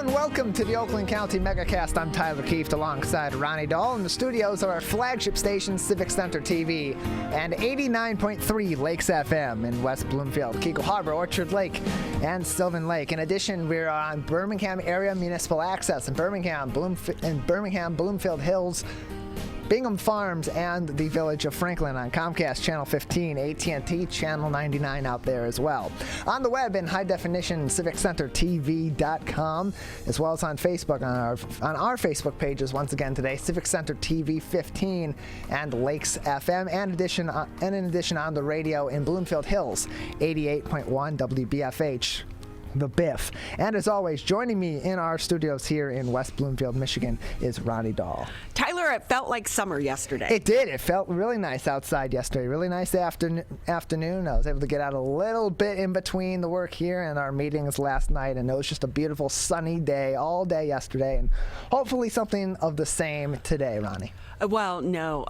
and welcome to the Oakland County Megacast. I'm Tyler Keefe alongside Ronnie Dahl in the studios of our flagship station, Civic Center TV, and 89.3 Lakes FM in West Bloomfield, Kegel Harbor, Orchard Lake, and Sylvan Lake. In addition, we're on Birmingham Area Municipal Access in Birmingham, Bloomfield Hills, Bingham Farms, and the village of Franklin on Comcast Channel 15, AT&T Channel 99 out there as well. On the web in high definition, civiccentertv.com, as well as on Facebook on our Facebook pages once again today, Civic Center TV 15 and Lakes FM, and in addition on the radio in Bloomfield Hills, 88.1 WBFH. The Biff. And as always, joining me in our studios here in West Bloomfield, Michigan, is Ronnie Dahl. Tyler, it felt like summer yesterday. It did. It felt really nice outside yesterday. Really nice afternoon. I was able to get out a little bit in between the work here and our meetings last night, and it was just a beautiful sunny day all day yesterday, and hopefully something of the same today, Ronnie. Well, no.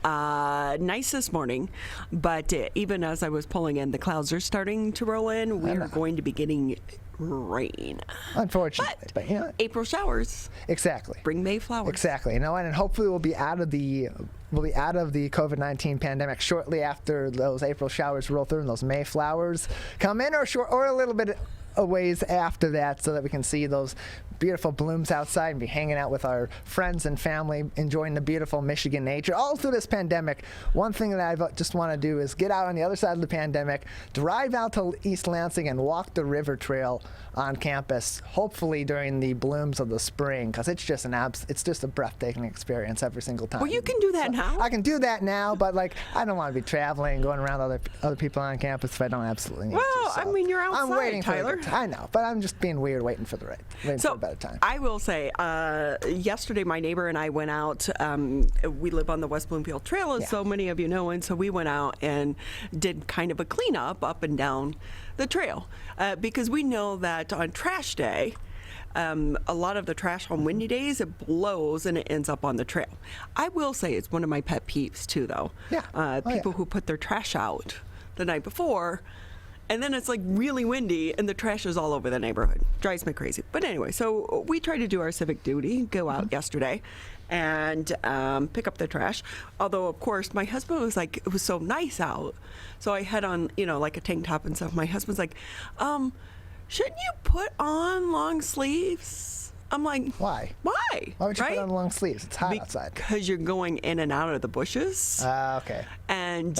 Nice this morning, but even as I was pulling in, the clouds are starting to roll in. We are going to be getting rain. Unfortunately. But you know, April showers. Exactly. Bring May flowers. Exactly. You know, and hopefully we'll be out of the COVID-19 pandemic shortly after those April showers roll through and those May flowers come in, or a little bit a ways after that, so that we can see those beautiful blooms outside and be hanging out with our friends and family, enjoying the beautiful Michigan nature. All through this pandemic, one thing that I just want to do is get out on the other side of the pandemic, drive out to East Lansing and walk the river trail on campus, hopefully during the blooms of the spring, because it's just a breathtaking experience every single time. Well, you can do that now. I can do that now, but I don't want to be traveling, going around other people on campus if I don't absolutely need to. Well, I mean, you're outside, I'm waiting, Tyler. I know, but I'm just being weird, waiting for a better time. I will say, yesterday my neighbor and I went out. We live on the West Bloomfield Trail, as so many of you know, and so we went out and did kind of a cleanup up and down the trail, because we know that on trash day, a lot of the trash on windy days, it blows and it ends up on the trail. I will say it's one of my pet peeves too, though. Yeah. People who put their trash out the night before, and then it's like really windy and the trash is all over the neighborhood. Drives me crazy. But anyway, so we tried to do our civic duty, go out yesterday and pick up the trash. Although, of course, my husband was like, it was so nice out. So I had on, like a tank top and stuff. My husband's like, shouldn't you put on long sleeves? I'm like, why? Why? Why would you put on long sleeves? It's hot outside. Because you're going in and out of the bushes. Okay. And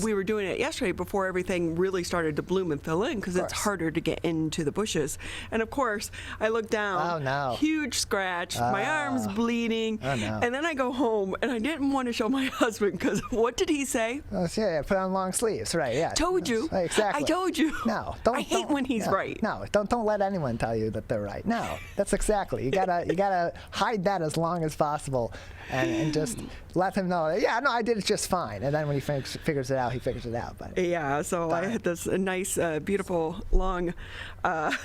we were doing it yesterday before everything really started to bloom and fill in, because it's harder to get into the bushes. And of course, I look down. Oh, no. Huge scratch. My arm's bleeding. Oh, no. And then I go home, and I didn't want to show my husband, because what did he say? Oh, yeah, put on long sleeves. Right, yeah. Told you. Right, exactly. I told you. No. I hate when he's right. No, don't let anyone tell you that they're right. No, that's exactly. You gotta hide that as long as possible, and just let him know. Yeah, no, I did it just fine. And then when he figures it out, he figures it out. But yeah, so I had this nice, beautiful, long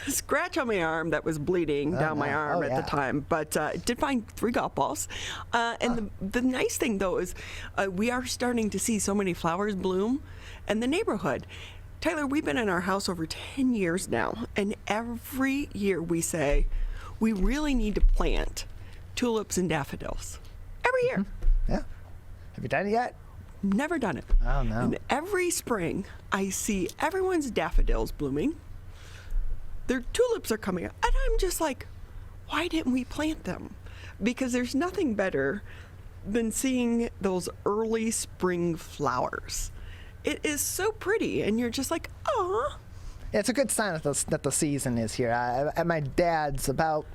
scratch on my arm that was bleeding down my arm at the time. But did find 3 golf balls. And the nice thing though is we are starting to see so many flowers bloom in the neighborhood. Tyler, we've been in our house over 10 years now, and every year we say, we really need to plant tulips and daffodils. Every year. Yeah. Have you done it yet? Never done it. Oh, no. And every spring, I see everyone's daffodils blooming. Their tulips are coming up. And I'm just like, why didn't we plant them? Because there's nothing better than seeing those early spring flowers. It is so pretty, and you're just like, aw. Yeah, it's a good sign that the season is here. At my dad's, about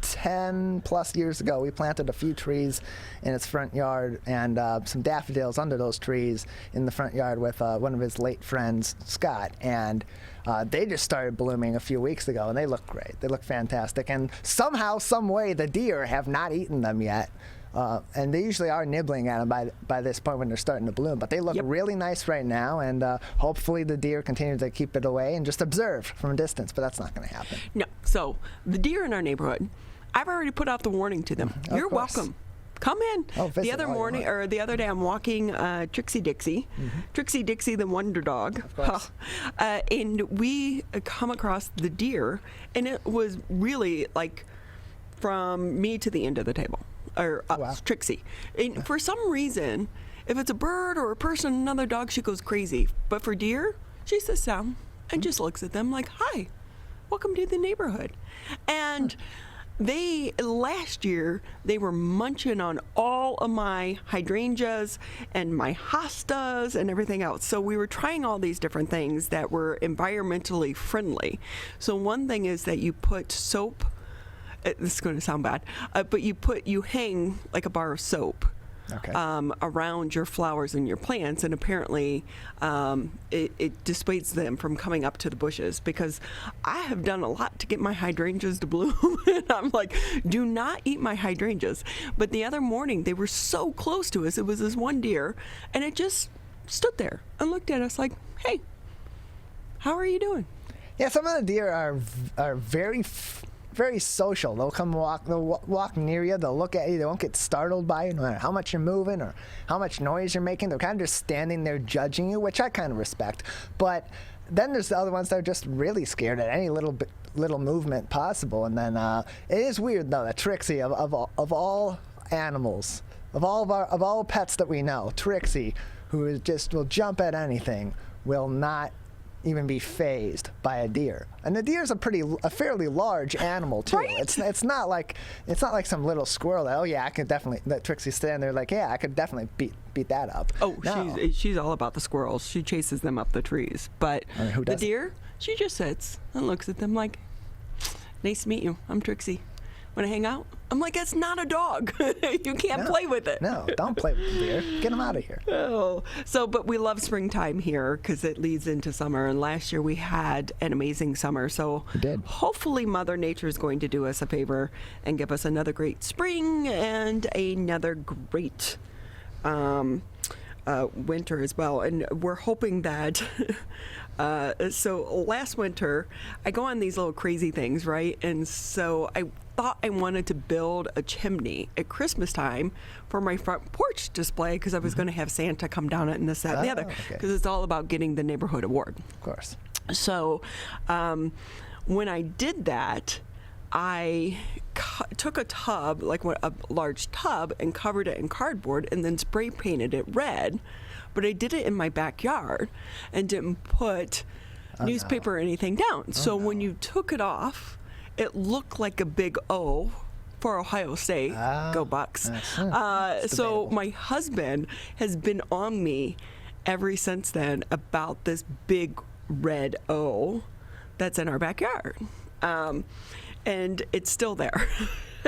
10 plus years ago, we planted a few trees in his front yard, and some daffodils under those trees in the front yard with one of his late friends, Scott. And they just started blooming a few weeks ago, and they look great. They look fantastic. And somehow, some way, the deer have not eaten them yet. And they usually are nibbling at them by this point when they're starting to bloom. But they look really nice right now, and hopefully the deer continue to keep it away and just observe from a distance. But that's not going to happen. No. So the deer in our neighborhood, I've already put out the warning to them. You're welcome. Come in. The other morning, or the other day, I'm walking Trixie Dixie, Trixie Dixie the Wonder Dog, and we come across the deer, and it was really like from me to the end of the table, or Trixie. And for some reason, if it's a bird or a person, another dog, she goes crazy. But for deer, she sits down and just looks at them like, "Hi, welcome to the neighborhood." And last year, they were munching on all of my hydrangeas and my hostas and everything else. So we were trying all these different things that were environmentally friendly. So one thing is that you put soap, this is going to sound bad, but you hang like a bar of soap. Okay. Around your flowers and your plants, and apparently it dissuades them from coming up to the bushes, because I have done a lot to get my hydrangeas to bloom. And I'm like, do not eat my hydrangeas. But the other morning, they were so close to us. It was this one deer, and it just stood there and looked at us like, "Hey, how are you doing?" Yeah, some of the deer are very social. They'll come walk near you. They'll look at you. They won't get startled by you, no matter how much you're moving or how much noise you're making. They're kind of just standing there judging you, which I kind of respect. But then there's the other ones that are just really scared at any little movement possible. And then it is weird though that Trixie of all animals, of all pets that we know, Trixie, who will jump at anything, will not even be phased by a deer. And the deer's a fairly large animal too. Right? It's not like some little squirrel that that Trixie's standing there like, yeah, I could definitely beat that up. Oh, no. she's all about the squirrels. She chases them up the trees. But the deer, she just sits and looks at them like, "Nice to meet you. I'm Trixie. Want to hang out?" I'm like, "It's not a dog. You can't play with it." No, don't play with the deer. Get them out of here. Oh, but we love springtime here because it leads into summer. And last year we had an amazing summer. So we did. Hopefully Mother Nature is going to do us a favor and give us another great spring and another great winter as well. And we're hoping that so last winter I go on these little crazy things, right? And so I thought I wanted to build a chimney at Christmas time for my front porch display, because I was going to have Santa come down it and this, that, and the other, because it's all about getting the neighborhood award. Of course. So when I did that, I took a tub, like a large tub, and covered it in cardboard and then spray painted it red. But I did it in my backyard and didn't put newspaper or anything down. So when you took it off, it looked like a big O for Ohio State. Go Bucks. So my husband has been on me ever since then about this big red O that's in our backyard. And it's still there.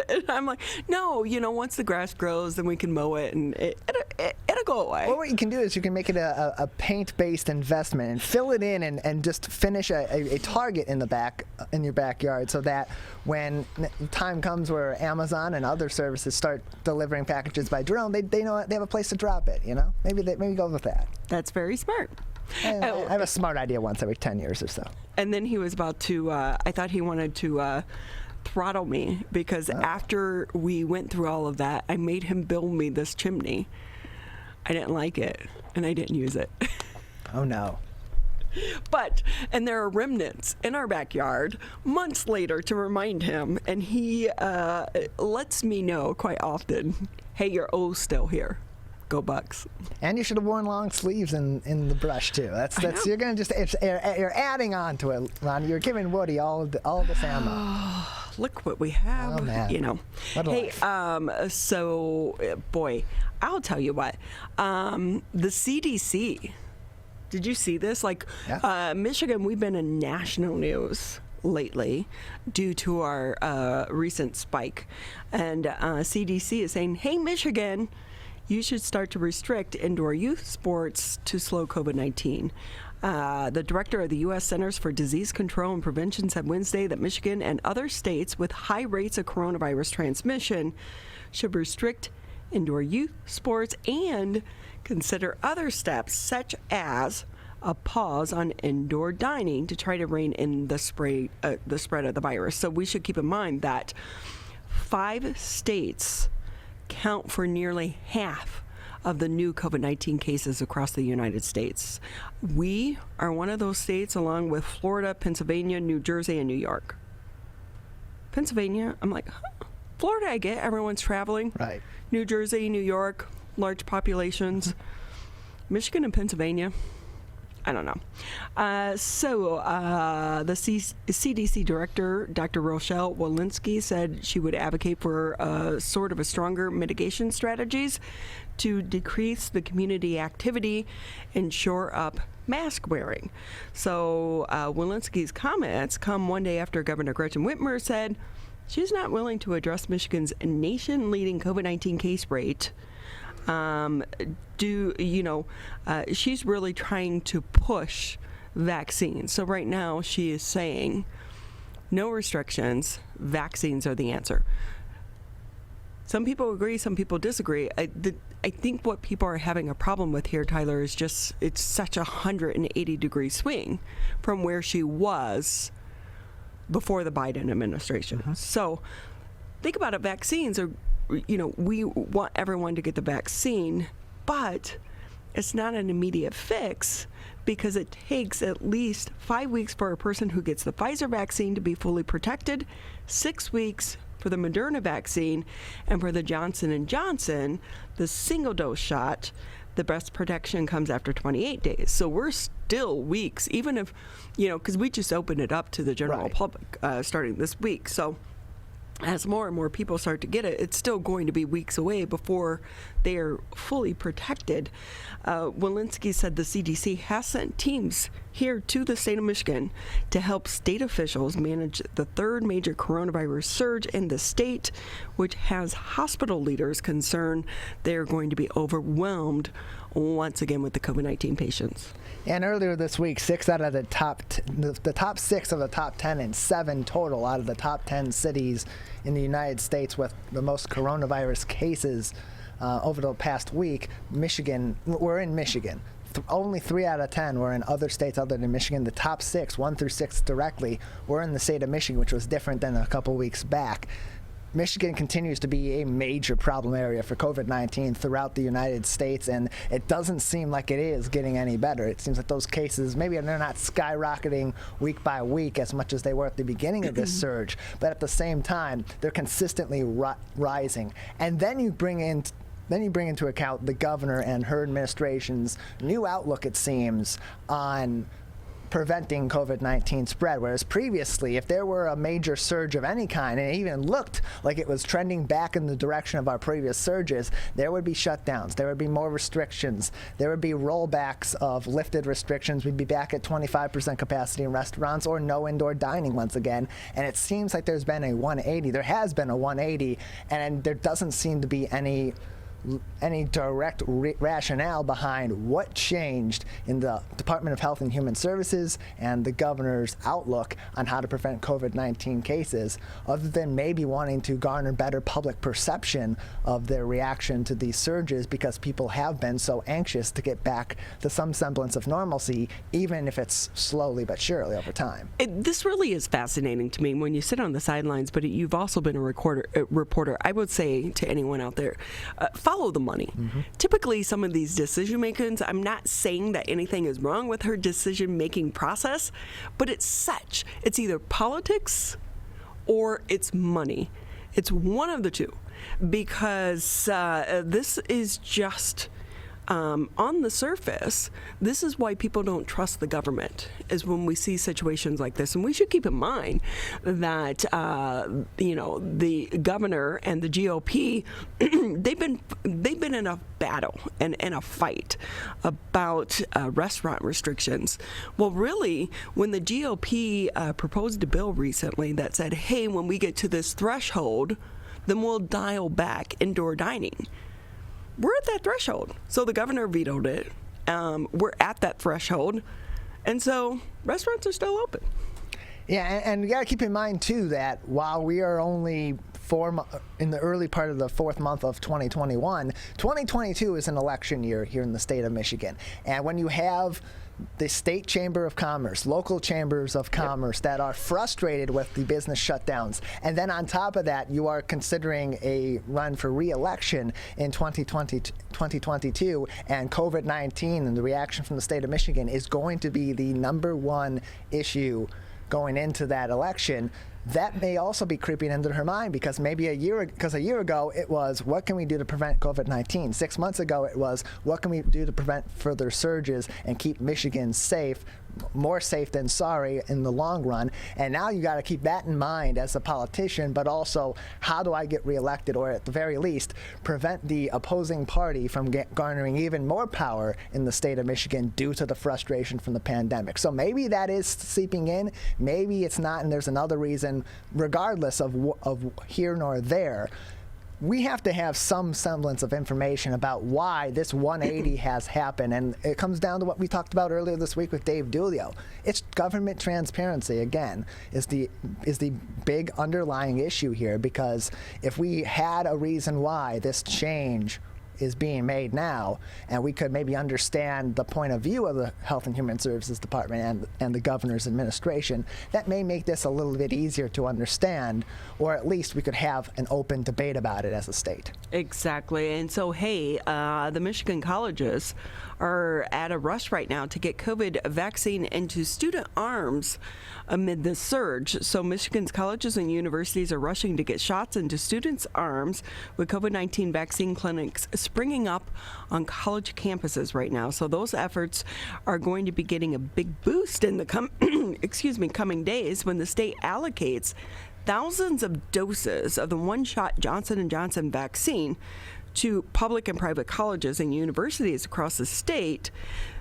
And I'm like, no, once the grass grows, then we can mow it, and it'll go away. Well, what you can do is you can make it a paint-based investment and fill it in and just finish a target in your backyard, so that when time comes where Amazon and other services start delivering packages by drone, they know they have a place to drop it. Maybe go with that. That's very smart. I have a smart idea once every 10 years or so. And then he was about to, I thought he wanted to throttle me, because after we went through all of that, I made him build me this chimney. I didn't like it, and I didn't use it. Oh, no. And there are remnants in our backyard months later to remind him, and he lets me know quite often, "Hey, your O's still here. Go Bucks." And you should have worn long sleeves in the brush too. That's you're gonna you're adding on to it, Ron. You're giving Woody all this ammo. Look what we have. Oh, man. What a life. So boy, I'll tell you what. The CDC. Did you see this? Michigan, we've been in national news lately due to our recent spike, and CDC is saying, "Hey, Michigan, you should start to restrict indoor youth sports to slow COVID-19. The director of the U.S. Centers for Disease Control and Prevention said Wednesday that Michigan and other states with high rates of coronavirus transmission should restrict indoor youth sports and consider other steps, such as a pause on indoor dining, to try to rein in the spread of the virus. So we should keep in mind that 5 states count for nearly half of the new COVID-19 cases across the United States. We are one of those states, along with Florida, Pennsylvania, New Jersey, and New York. Pennsylvania, I'm like, huh, Florida, I get everyone's traveling. Right. New Jersey, New York, large populations. Michigan and Pennsylvania, I don't know. The CDC director, Dr. Rochelle Walensky, said she would advocate for sort of a stronger mitigation strategies to decrease the community activity and shore up mask wearing. So Walensky's comments come one day after Governor Gretchen Whitmer said she's not willing to address Michigan's nation-leading COVID-19 case rate. She's really trying to push vaccines. So right now she is saying no restrictions, vaccines are the answer. Some people agree, some people disagree. I think what people are having a problem with here, Tyler, is just it's such a 180-degree swing from where she was before the Biden administration. So think about it, vaccines are, we want everyone to get the vaccine, but it's not an immediate fix because it takes at least 5 weeks for a person who gets the Pfizer vaccine to be fully protected, 6 weeks for the Moderna vaccine, and for the Johnson & Johnson, the single-dose shot, the best protection comes after 28 days. So we're still weeks, even if, because we just opened it up to the general public starting this week. So as more and more people start to get it, it's still going to be weeks away before they are fully protected. Walensky said the CDC has sent teams here to the state of Michigan to help state officials manage the third major coronavirus surge in the state, which has hospital leaders concerned they're going to be overwhelmed once again with the COVID-19 patients. And earlier this week, the top 6 of the top 10 and 7 total out of the top 10 cities in the United States with the most coronavirus cases over the past week, we're in Michigan. Only 3 out of 10 were in other states other than Michigan. The top 6, 1 through 6 directly, were in the state of Michigan, which was different than a couple weeks back. Michigan continues to be a major problem area for COVID-19 throughout the United States, and it doesn't seem like it is getting any better. It seems like those cases, maybe they're not skyrocketing week by week as much as they were at the beginning of this surge, but at the same time, they're consistently rising. And then you bring into account the governor and her administration's new outlook, it seems, on preventing COVID-19 spread, whereas previously, if there were a major surge of any kind, and it even looked like it was trending back in the direction of our previous surges, there would be shutdowns, there would be more restrictions, there would be rollbacks of lifted restrictions. We'd be back at 25% capacity in restaurants or no indoor dining once again, and it seems like there's been a 180. There has been a 180, and there doesn't seem to be any direct rationale behind what changed in the Department of Health and Human Services and the governor's outlook on how to prevent COVID-19 cases, other than maybe wanting to garner better public perception of their reaction to these surges, because people have been so anxious to get back to some semblance of normalcy, even if it's slowly but surely over time. This really is fascinating to me when you sit on the sidelines, but you've also been a reporter. I would say to anyone out there, follow the money. Typically, some of these decision makers, I'm not saying that anything is wrong with her decision-making process, but it's either politics or it's money. It's one of the two, because this is just on the surface, this is why people don't trust the government, is when we see situations like this. And we should keep in mind that, the governor and the GOP, they've been in a battle and in a fight about restaurant restrictions. Well, really, when the GOP proposed a bill recently that said, hey, when we get to this threshold, then we'll dial back indoor dining. We're at that threshold. So the governor vetoed it. We're at that threshold. And so restaurants are still open. Yeah, and you got to keep in mind, too, that while we are only in the early part of the 4th month of 2021, 2022 is an election year here in the state of Michigan. And when you have the state chamber of commerce, local chambers of commerce that are frustrated with the business shutdowns, and then on top of that, you are considering a run for re-election in 2022, and COVID-19 and the reaction from the state of Michigan is going to be the #1 issue going into that election. that may also be creeping into her mind, because maybe a year ago it was, what can we do to prevent COVID-19? 6 months ago it was, what can we do to prevent further surges and keep Michigan safe, more safe than sorry in the long run. And now you got to keep that in mind as a politician, but also, how do I get reelected, or at the very least prevent the opposing party from garnering even more power in the state of Michigan due to the frustration from the pandemic. So maybe that is seeping in, maybe it's not, and there's another reason. Regardless of here nor there, we have to have some semblance of information about why this 180 has happened. And it comes down to what we talked about earlier this week with Dave Dulio. It's government transparency, again, is the big underlying issue here, because if we had a reason why this change is being made now, and we could maybe understand the point of view of the Health and Human Services Department and the governor's administration, that may make this a little bit easier to understand, or at least we could have an open debate about it as a state. Exactly. And so, hey, the Michigan colleges are at a rush right now to get COVID vaccine into student arms amid this surge. So Michigan's colleges and universities are rushing to get shots into students' arms, with COVID-19 vaccine clinics springing up on college campuses right now. So those efforts are going to be getting a big boost in the coming days, when the state allocates thousands of doses of the one-shot Johnson & Johnson vaccine to public and private colleges and universities across the state,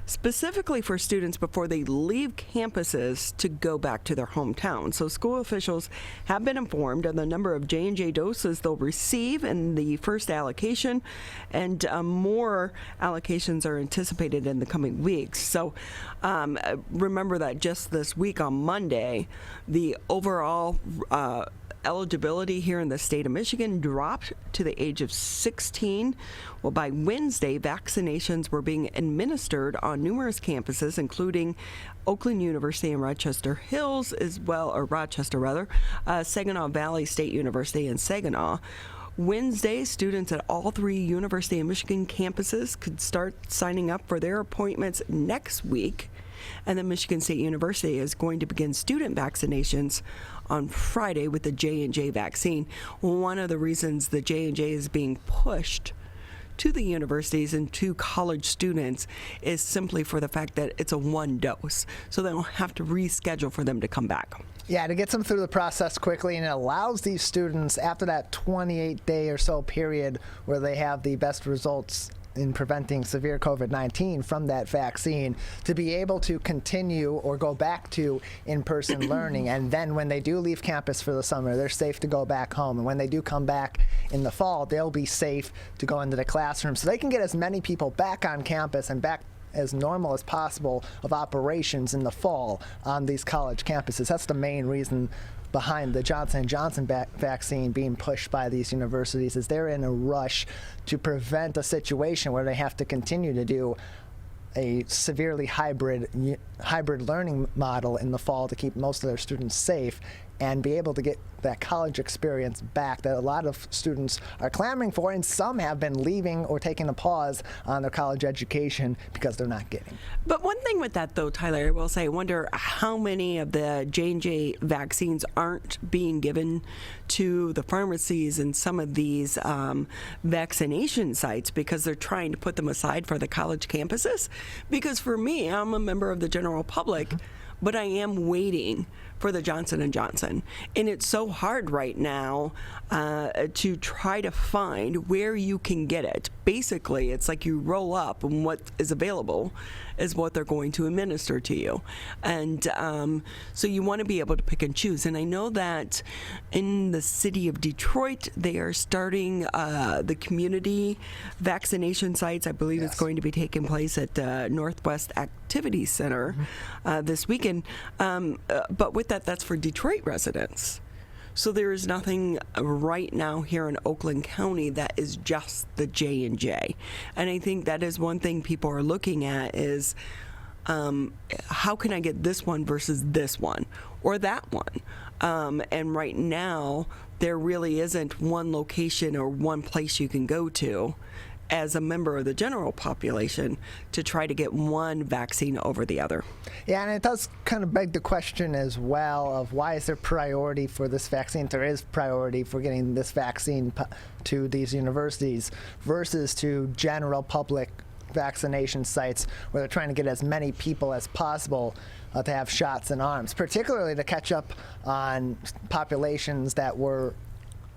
specifically for students before they leave campuses to go back to their hometown. So school officials have been informed of the number of J&J doses they'll receive in the first allocation, and more allocations are anticipated in the coming weeks. So remember that just this week on Monday, the overall eligibility here in the state of Michigan dropped to the age of 16. Well, by Wednesday, vaccinations were being administered on numerous campuses, including Oakland University in Rochester Hills, Saginaw Valley State University in Saginaw. Wednesday, students at all three University of Michigan campuses could start signing up for their appointments next week. And then Michigan State University is going to begin student vaccinations on Friday with the J&J vaccine. One of the reasons the J&J is being pushed to the universities and to college students is simply for the fact that it's a one dose, so they don't have to reschedule for them to come back. Yeah, to get them through the process quickly, and it allows these students, after that 28-day or so period where they have the best results in preventing severe COVID-19 from that vaccine, to be able to continue or go back to in-person learning. And then when they do leave campus for the summer, they're safe to go back home. And when they do come back in the fall, they'll be safe to go into the classroom. So they can get as many people back on campus and back as normal as possible of operations in the fall on these college campuses. That's the main reason behind the Johnson & Johnson vaccine being pushed by these universities, is they're in a rush to prevent a situation where they have to continue to do a severely hybrid learning model in the fall to keep most of their students safe and be able to get that college experience back that a lot of students are clamoring for, and some have been leaving or taking a pause on their college education because they're not getting. But one thing with that, though, Tyler, I will say, I wonder how many of the J&J vaccines aren't being given to the pharmacies and some of these vaccination sites because they're trying to put them aside for the college campuses. Because for me, I'm a member of the general public, but I am waiting for the Johnson & Johnson. And it's so hard right now to try to find where you can get it. Basically, it's like you roll up and what is available is what they're going to administer to you. And so you want to be able to pick and choose. And I know that in the city of Detroit, they are starting the community vaccination sites. I believe it's going to be taking place at Northwest Activity Center this weekend. But with that, that's for Detroit residents. So there is nothing right now here in Oakland County that is just the J&J. And I think that is one thing people are looking at is how can I get this one versus this one or that one? And right now, there really isn't one location or one place you can go to as a member of the general population to try to get one vaccine over the other. Yeah, and it does kind of beg the question as well of why is there priority for this vaccine? There is priority for getting this vaccine to these universities versus to general public vaccination sites where they're trying to get as many people as possible to have shots in arms, particularly to catch up on populations that were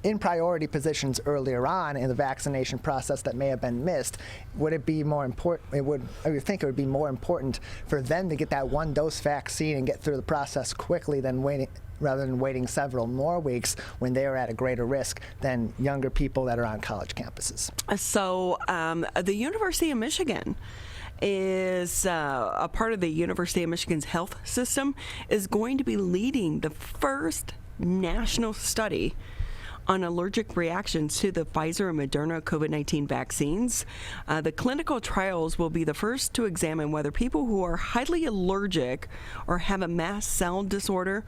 in priority positions earlier on in the vaccination process that may have been missed. Would it be more important? I would think it would be more important for them to get that one dose vaccine and get through the process quickly rather than waiting several more weeks when they are at a greater risk than younger people that are on college campuses. So the University of Michigan is a part of the University of Michigan's health system, is going to be leading the first national study on allergic reactions to the Pfizer and Moderna COVID-19 vaccines. The clinical trials will be the first to examine whether people who are highly allergic or have a mast cell disorder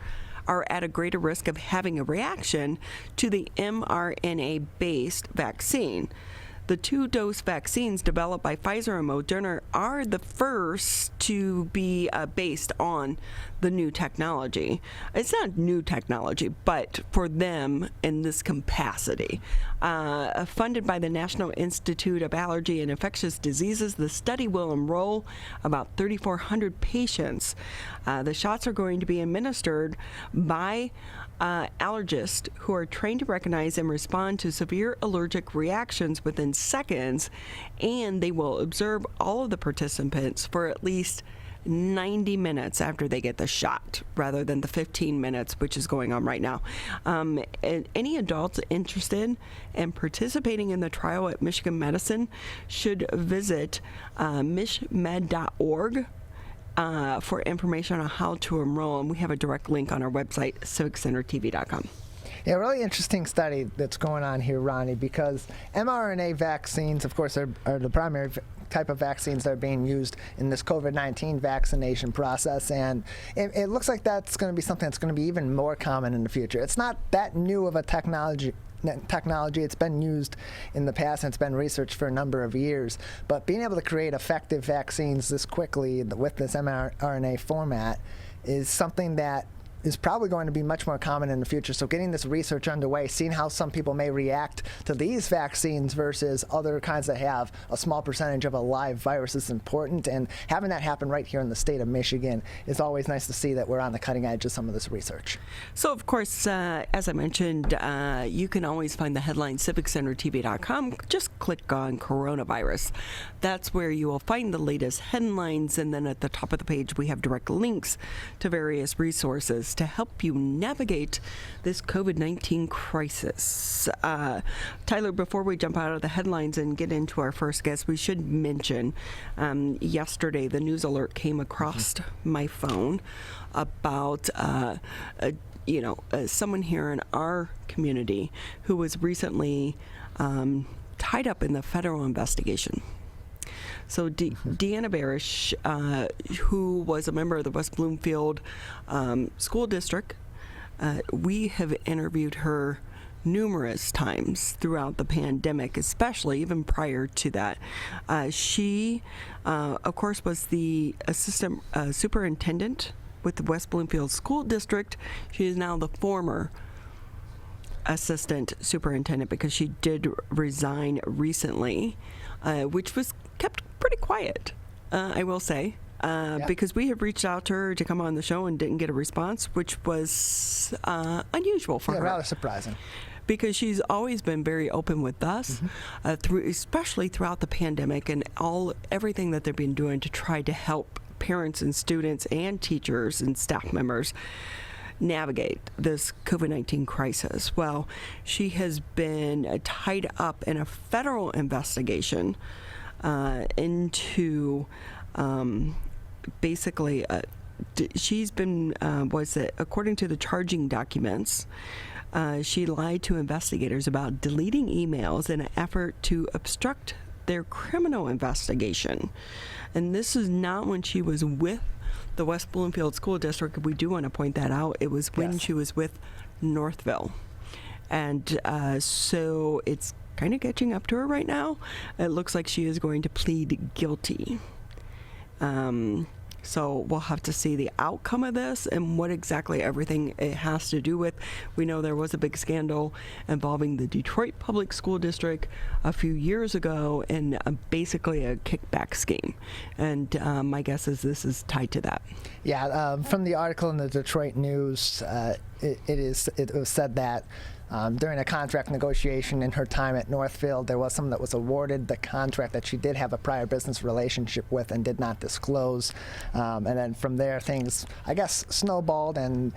are at a greater risk of having a reaction to the mRNA-based vaccine. The 2-dose vaccines developed by Pfizer and Moderna are the first to be based on the new technology. It's not new technology, but for them in this capacity. Funded by the National Institute of Allergy and Infectious Diseases, the study will enroll about 3,400 patients. The shots are going to be administered by allergists who are trained to recognize and respond to severe allergic reactions within seconds, and they will observe all of the participants for at least 90 minutes after they get the shot, rather than the 15 minutes, which is going on right now. And any adults interested in participating in the trial at Michigan Medicine should visit mishmed.org for information on how to enroll, and we have a direct link on our website, civiccentertv.com. Yeah, really interesting study that's going on here, Ronnie, because mRNA vaccines, of course, are the primary type of vaccines that are being used in this COVID-19 vaccination process, and it looks like that's going to be something that's going to be even more common in the future. It's not that new of a technology. It's been used in the past and it's been researched for a number of years, but being able to create effective vaccines this quickly with this mRNA format is something that is probably going to be much more common in the future. So getting this research underway, seeing how some people may react to these vaccines versus other kinds that have a small percentage of a live virus is important, and having that happen right here in the state of Michigan is always nice to see that we're on the cutting edge of some of this research. So, of course, as I mentioned, you can always find the headline civiccentertv.com. Just click on coronavirus. That's where you will find the latest headlines, and then at the top of the page we have direct links to various resources to help you navigate this COVID-19 crisis. Tyler, before we jump out of the headlines and get into our first guest, we should mention yesterday the news alert came across my phone about someone here in our community who was recently tied up in the federal investigation. So Deanna Barish, who was a member of the West Bloomfield School District, we have interviewed her numerous times throughout the pandemic, especially even prior to that. She, of course, was the assistant superintendent with the West Bloomfield School District. She is now the former assistant superintendent because she did resign recently, which was kept pretty quiet, I will say, because we have reached out to her to come on the show and didn't get a response, which was unusual for her. Rather surprising. Because she's always been very open with us, especially throughout the pandemic and everything that they've been doing to try to help parents and students and teachers and staff members navigate this COVID-19 crisis. Well, she has been tied up in a federal investigation into basically she's been according to the charging documents, she lied to investigators about deleting emails in an effort to obstruct their criminal investigation. And this is not when she was with the West Bloomfield School District. We do want to point that out. It was when she was with Northville. And so it's kind of catching up to her right now. It looks like she is going to plead guilty. So we'll have to see the outcome of this and what exactly everything it has to do with. We know there was a big scandal involving the Detroit Public School District a few years ago and basically a kickback scheme. And my guess is this is tied to that. Yeah, from the article in the Detroit News, it was said that during a contract negotiation in her time at Northfield, there was someone that was awarded the contract that she did have a prior business relationship with and did not disclose. And then from there, things, I guess, snowballed and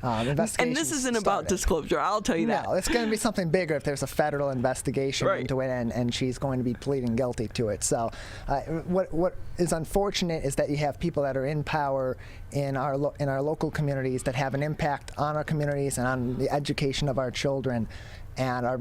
investigations And this isn't started. about disclosure, I'll tell you that. No, it's going to be something bigger if there's a federal investigation into it, and she's going to be pleading guilty to it. So what is unfortunate is that you have people that are in power in our local communities that have an impact on our communities and on the education of our children, and are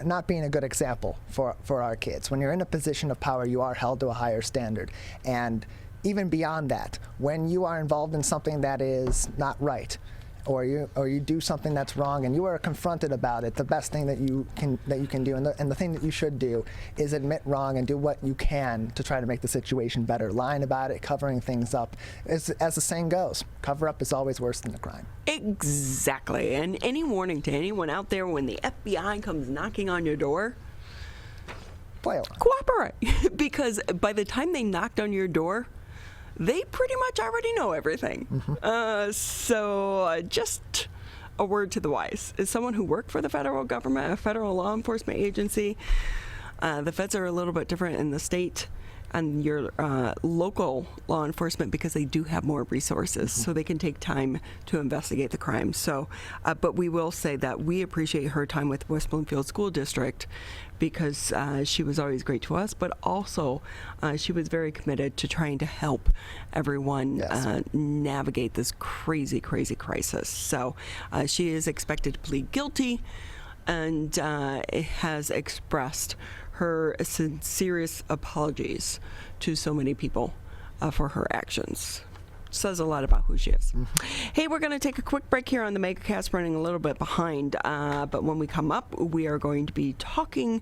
not being a good example for our kids. When you're in a position of power, you are held to a higher standard. And even beyond that, when you are involved in something that is not right, or you do something that's wrong and you are confronted about it, the best thing that you can do, and the thing that you should do, is admit wrong and do what you can to try to make the situation better. Lying about it, covering things up, as the saying goes, cover up is always worse than the crime. Exactly. And any warning to anyone out there, when the FBI comes knocking on your door, Play along. cooperate. Because by the time they knocked on your door, they pretty much already know everything. So just a word to the wise. As someone who worked for the federal government, a federal law enforcement agency, the feds are a little bit different in the state and your local law enforcement, because they do have more resources, so they can take time to investigate the crime. So, but we will say that we appreciate her time with West Bloomfield School District, because she was always great to us, but also she was very committed to trying to help everyone navigate this crazy, crazy crisis. So she is expected to plead guilty, and has expressed her sincerest apologies to so many people for her actions. Says a lot about who she is. Hey, we're going to take a quick break here on the Megacast, running a little bit behind. But when we come up, we are going to be talking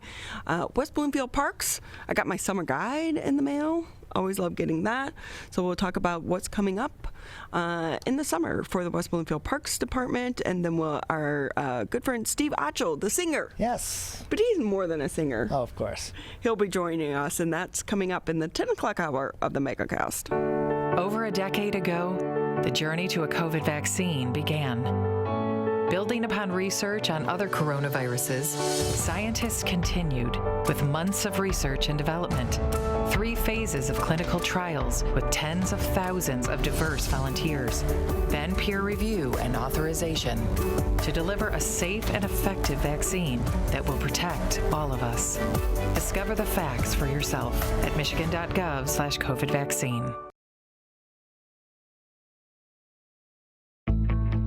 West Bloomfield Parks. I got my summer guide in the mail. Always love getting that. So we'll talk about what's coming up in the summer for the West Bloomfield Parks Department. And then our good friend Steve Acho, the singer. Yes. But he's more than a singer. Oh, of course. He'll be joining us, and that's coming up in the 10 o'clock hour of the Megacast. Over a decade ago, the journey to a COVID vaccine began. Building upon research on other coronaviruses, scientists continued with months of research and development, 3 phases of clinical trials with tens of thousands of diverse volunteers, then peer review and authorization to deliver a safe and effective vaccine that will protect all of us. Discover the facts for yourself at michigan.gov/COVID vaccine.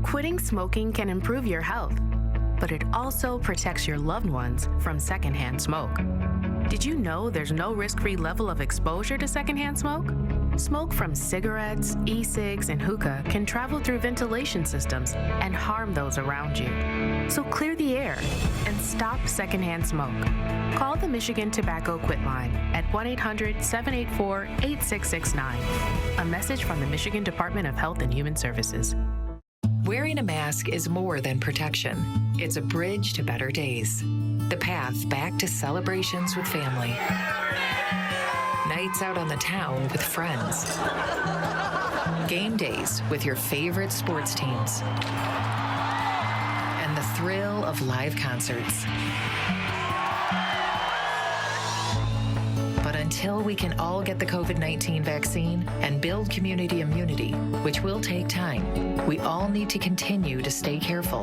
Quitting smoking can improve your health, but it also protects your loved ones from secondhand smoke. Did you know there's no risk-free level of exposure to secondhand smoke? Smoke from cigarettes, e-cigs, and hookah can travel through ventilation systems and harm those around you. So clear the air and stop secondhand smoke. Call the Michigan Tobacco Quit Line at 1-800-784-8669. A message from the Michigan Department of Health and Human Services. Wearing a mask is more than protection. It's a bridge to better days. The path back to celebrations with family. Nights out on the town with friends. Game days with your favorite sports teams. And the thrill of live concerts. But until we can all get the COVID-19 vaccine and build community immunity, which will take time, we all need to continue to stay careful,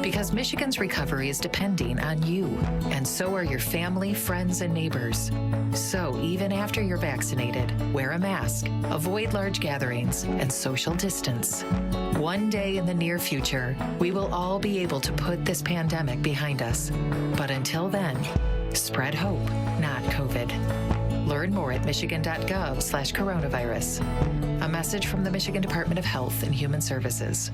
because Michigan's recovery is depending on you, and so are your family, friends, and neighbors. So even after you're vaccinated, wear a mask, avoid large gatherings, and social distance. One day in the near future, we will all be able to put this pandemic behind us. But until then, spread hope, not COVID. Learn more at michigan.gov/coronavirus. A message from the Michigan Department of Health and Human Services.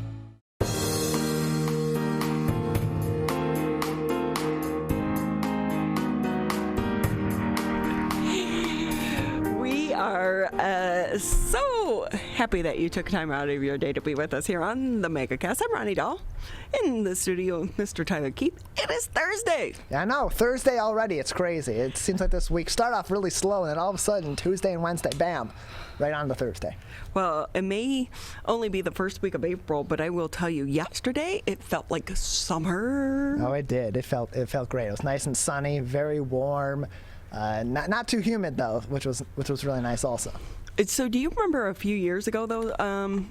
Tyler, so happy that you took time out of your day to be with us here on the Megacast. I'm Ronnie Dahl in the studio with Mr. Tyler Keith. It is Thursday. Yeah, I know. Thursday already. It's crazy. It seems like this week started off really slow, and then all of a sudden, Tuesday and Wednesday, bam, right on to Thursday. Well, it may only be the first week of April, but I will tell you, yesterday it felt like summer. Oh, it did. It felt great. It was nice and sunny, very warm. Not too humid though, which was really nice also. So, do you remember a few years ago though,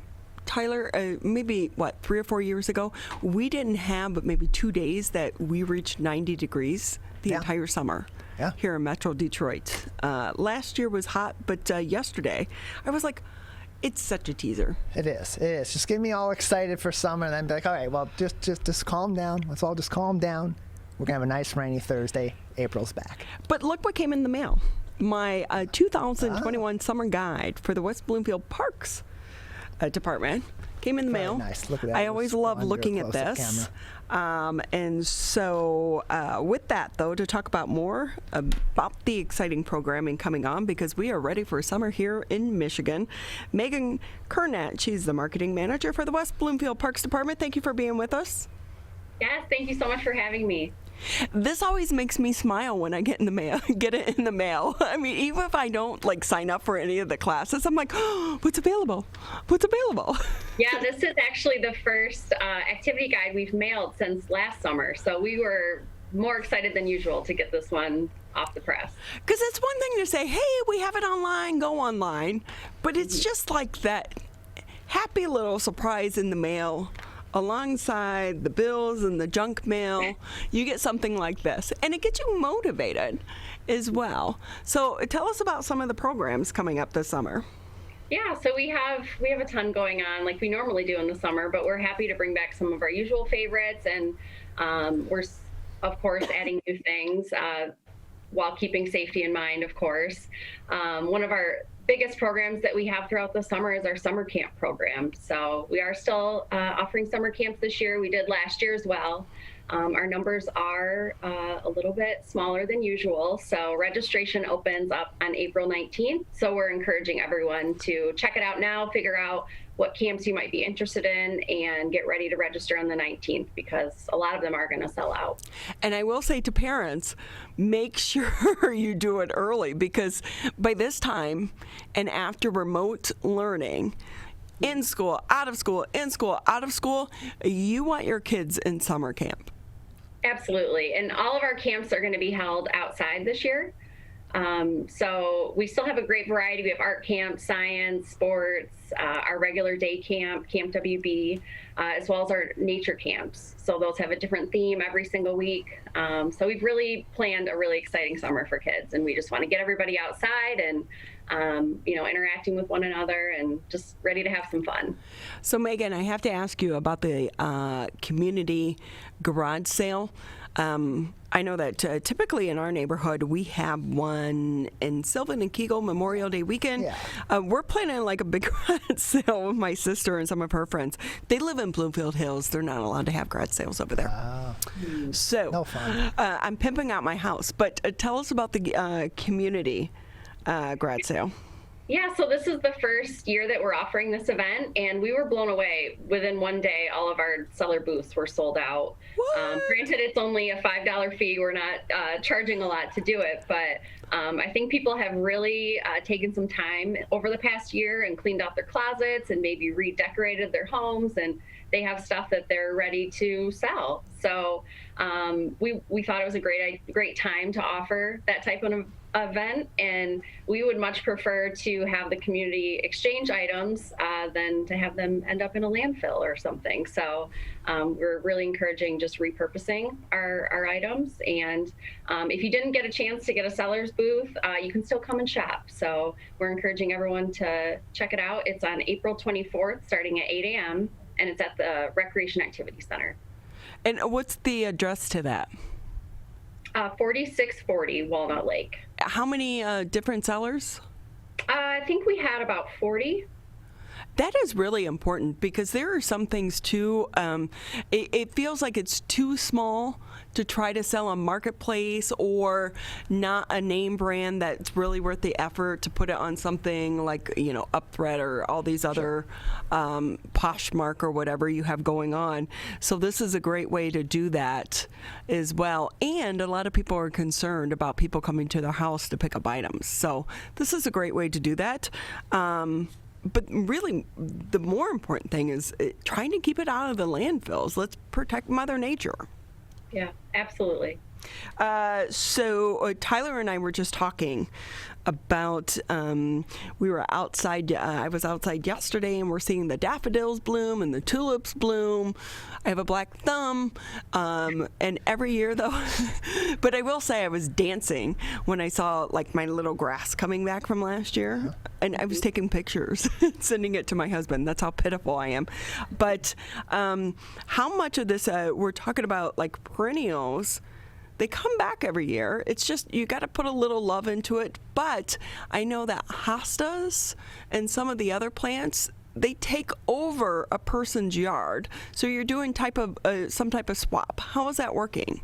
Tyler? Maybe 3 or 4 years ago, we didn't have but maybe 2 days that we reached 90 degrees the entire summer. Yeah. Here in Metro Detroit. Last year was hot, but yesterday I was like, it's such a teaser. It is. Just get me all excited for summer, and then be like, all right, well, just calm down. Let's all just calm down. We're gonna have a nice rainy Thursday. April's back. But look what came in the mail. My 2021 summer guide for the West Bloomfield Parks Department came in the mail. Nice. Look at that. I always love looking at this. And so with that, though, to talk about more about the exciting programming coming on, because we are ready for summer here in Michigan, Meagan Kurnat, she's the marketing manager for the West Bloomfield Parks Department. Thank you for being with us. Yes, thank you so much for having me. This always makes me smile when I get it in the mail. I mean, even if I don't sign up for any of the classes, I'm like, oh, what's available? Yeah, this is actually the first activity guide we've mailed since last summer. So we were more excited than usual to get this one off the press. Because it's one thing to say, hey, we have it online, go online. But it's just like that happy little surprise in the mail. Alongside the bills and the junk mail, you get something like this, and it gets you motivated as well. So tell us about some of the programs coming up this summer. Yeah, so we have a ton going on like we normally do in the summer, but we're happy to bring back some of our usual favorites, and we're of course adding new things while keeping safety in mind, of course. One of our biggest programs that we have throughout the summer is our summer camp program. So we are still offering summer camps this year. We did last year as well. Our numbers are a little bit smaller than usual. So registration opens up on April 19th. So we're encouraging everyone to check it out now, figure out what camps you might be interested in, and get ready to register on the 19th, because a lot of them are going to sell out. And I will say to parents, make sure you do it early, because by this time and after remote learning, in school, out of school, in school, out of school, you want your kids in summer camp. Absolutely. And all of our camps are going to be held outside this year. So we still have a great variety. We have art camp, science, sports, our regular day camp, Camp WB, as well as our nature camps. So those have a different theme every single week. So we've really planned a really exciting summer for kids, and we just want to get everybody outside and interacting with one another and just ready to have some fun. So Meagan, I have to ask you about the community garage sale. I know that typically in our neighborhood we have one in Sylvan and Kegel Memorial Day weekend. Yeah. We're planning like a big garage sale with my sister and some of her friends. They live in Bloomfield Hills. They're not allowed to have garage sales over there. So no fun. I'm pimping out my house. But tell us about the community garage sale. Yeah, so this is the first year that we're offering this event, and we were blown away. Within one day, all of our seller booths were sold out. Granted, it's only a $5 fee. We're not charging a lot to do it, but I think people have really taken some time over the past year and cleaned out their closets and maybe redecorated their homes, and they have stuff that they're ready to sell. So we thought it was a great time to offer that type of event, and we would much prefer to have the community exchange items than to have them end up in a landfill or something. So we're really encouraging just repurposing our items, and if you didn't get a chance to get a seller's booth, you can still come and shop. So we're encouraging everyone to check it out. It's on April 24th starting at 8 a.m. and it's at the Recreation Activity Center. And what's the address to that? 4640 Walnut Lake. How many different sellers? I think we had about 40. That is really important because there are some things too, it feels like it's too small to try to sell on Marketplace or not a name brand that's really worth the effort to put it on something like, Upthread or all these other Poshmark or whatever you have going on. So this is a great way to do that as well. And a lot of people are concerned about people coming to their house to pick up items. So this is a great way to do that. But really, the more important thing is trying to keep it out of the landfills. Let's protect Mother Nature. Yeah, absolutely. So Tyler and I were just talking about, we were outside, I was outside yesterday and we're seeing the daffodils bloom and the tulips bloom. I have a black thumb, and every year though, but I will say I was dancing when I saw like my little grass coming back from last year, and I was taking pictures, sending it to my husband. That's how pitiful I am. But how much of this, we're talking about like perennials, they come back every year. It's just you got to put a little love into it. But I know that hostas and some of the other plants, they take over a person's yard. So you're doing some type of swap. How is that working?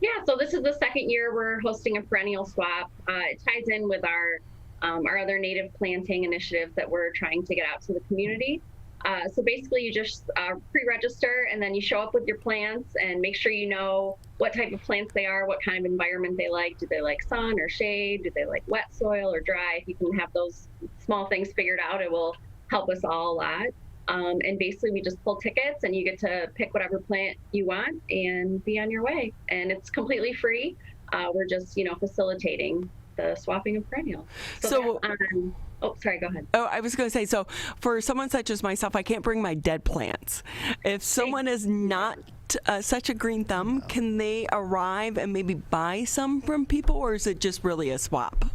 Yeah, so this is the second year we're hosting a perennial swap. It ties in with our other native planting initiatives that we're trying to get out to the community. So basically you just pre-register and then you show up with your plants and make sure you know what type of plants they are, what kind of environment they like. Do they like sun or shade? Do they like wet soil or dry? If you can have those small things figured out, it will help us all a lot. And basically we just pull tickets and you get to pick whatever plant you want and be on your way. And it's completely free. We're just, facilitating the swapping of perennials. So oh, sorry, go ahead. Oh, I was going to say, so for someone such as myself, I can't bring my dead plants. If someone is not such a green thumb, can they arrive and maybe buy some from people, or is it just really a swap?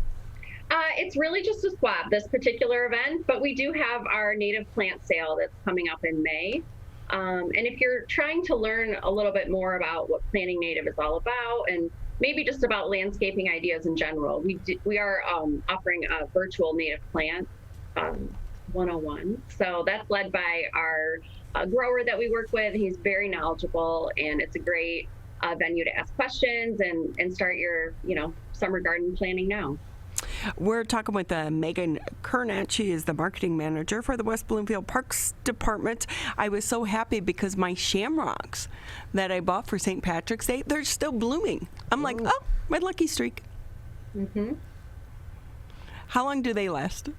It's really just a swap, this particular event, but we do have our native plant sale that's coming up in May. And if you're trying to learn a little bit more about what planting native is all about, and maybe just about landscaping ideas in general, we are offering a virtual native plant 101. So that's led by our grower that we work with. He's very knowledgeable, and it's a great venue to ask questions and start your summer garden planning now. We're talking with Meagan Kurnat. She is the marketing manager for the West Bloomfield Parks Department. I was so happy because my shamrocks that I bought for St. Patrick's Day, they're still blooming. I'm like, oh, my lucky streak. Mm-hmm. How long do they last?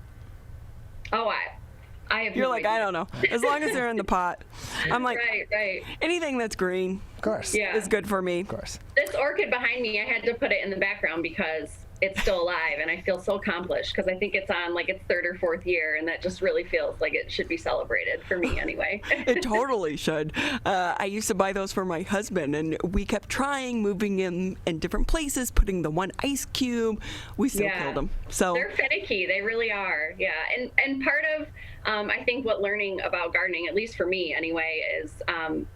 Oh, I have You're no like, idea. I don't know. As long as they're in the pot. I'm like, right. Anything that's green is good for me. Of course. This orchid behind me, I had to put it in the background because it's still alive, and I feel so accomplished because I think it's on like its third or fourth year, and that just really feels like it should be celebrated for me anyway. It totally should. I used to buy those for my husband, and we kept trying, moving in different places, putting the one ice cube. We still killed them. So they're finicky. They really are. Yeah, and part of I think what learning about gardening, at least for me anyway, is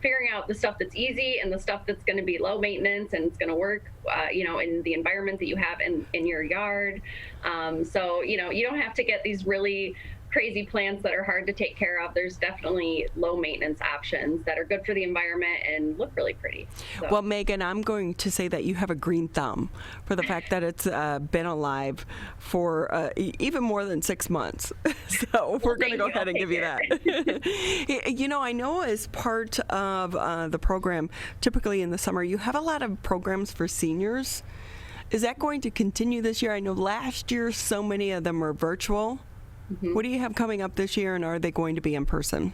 figuring out the stuff that's easy and the stuff that's going to be low maintenance and it's going to work, in the environment that you have in your yard. So, you don't have to get these really crazy plants that are hard to take care of. There's definitely low maintenance options that are good for the environment and look really pretty. So. Well, Meagan, I'm going to say that you have a green thumb for the fact that it's been alive for even more than 6 months. So we're going to go ahead and give you that. I know as part of the program, typically in the summer, you have a lot of programs for seniors. Is that going to continue this year? I know last year so many of them were virtual. Mm-hmm. What do you have coming up this year, and are they going to be in person?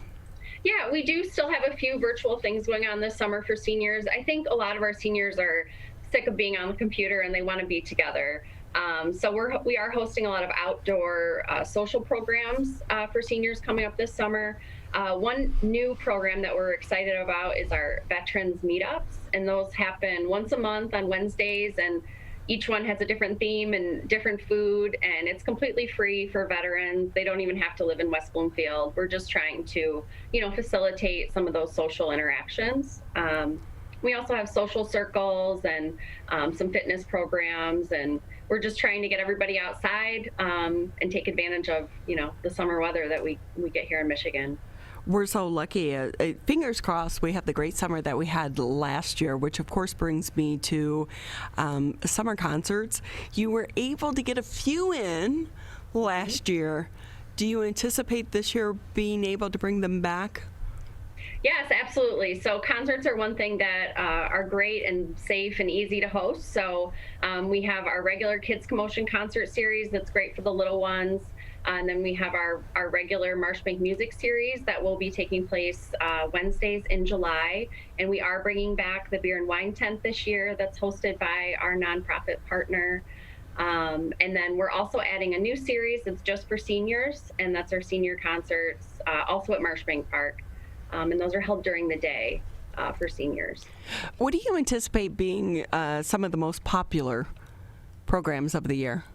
Yeah, we do still have a few virtual things going on this summer for seniors. I think a lot of our seniors are sick of being on the computer and they want to be together. So we are hosting a lot of outdoor social programs for seniors coming up this summer. One new program that we're excited about is our veterans meetups, and those happen once a month on Wednesdays, and each one has a different theme and different food, and it's completely free for veterans. They don't even have to live in West Bloomfield. We're just trying to, facilitate some of those social interactions. We also have social circles and some fitness programs, and we're just trying to get everybody outside and take advantage of, the summer weather that we get here in Michigan. We're so lucky. Fingers crossed we have the great summer that we had last year, which of course brings me to summer concerts. You were able to get a few in last year. Do you anticipate this year being able to bring them back? Yes, absolutely. So concerts are one thing that are great and safe and easy to host. So we have our regular Kids Commotion concert series that's great for the little ones. And then we have our regular Marshbank Music Series that will be taking place Wednesdays in July. And we are bringing back the Beer and Wine Tent this year that's hosted by our nonprofit partner. And then we're also adding a new series that's just for seniors, and that's our senior concerts, also at Marshbank Park. And those are held during the day for seniors. What do you anticipate being some of the most popular programs of the year?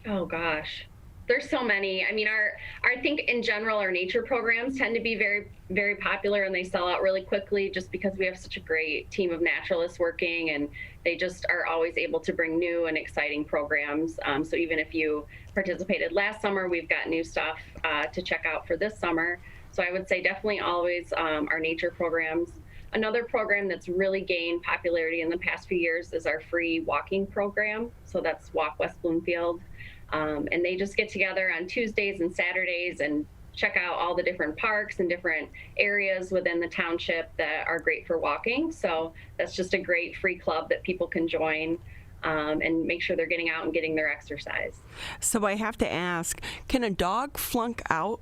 Oh, gosh. There's so many. I mean, I think in general, our nature programs tend to be very, very popular, and they sell out really quickly just because we have such a great team of naturalists working, and they just are always able to bring new and exciting programs. So even if you participated last summer, we've got new stuff to check out for this summer. So I would say definitely always our nature programs. Another program that's really gained popularity in the past few years is our free walking program. So that's Walk West Bloomfield. And they just get together on Tuesdays and Saturdays and check out all the different parks and different areas within the township that are great for walking. So that's just a great free club that people can join and make sure they're getting out and getting their exercise. So I have to ask, can a dog flunk out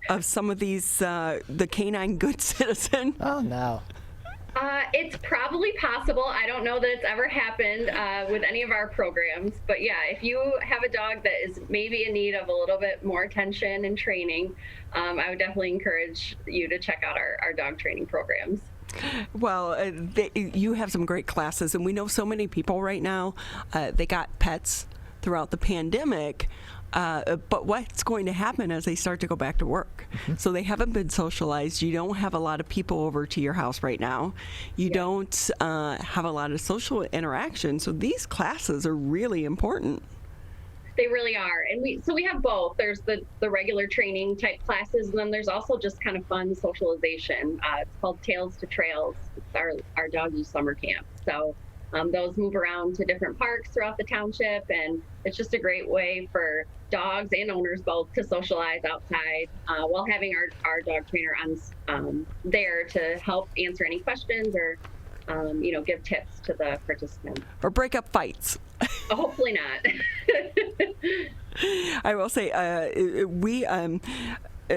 of some of these, the canine good citizen? Oh, no. It's probably possible. I don't know that it's ever happened with any of our programs, but yeah, if you have a dog that is maybe in need of a little bit more attention and training, I would definitely encourage you to check out our dog training programs. Well, you have some great classes, and we know so many people right now, they got pets throughout the pandemic. But what's going to happen as they start to go back to work? So they haven't been socialized. You don't have a lot of people over to your house right now. You don't have a lot of social interaction. So these classes are really important. They really are. And we have both. There's the regular training type classes, and then there's also just kind of fun socialization. It's called Tales to Trails. It's our doggy summer camp. So those move around to different parks throughout the township, and it's just a great way for dogs and owners both to socialize outside while having our dog trainer on there to help answer any questions or give tips to the participants. Or break up fights. Hopefully not. I will say,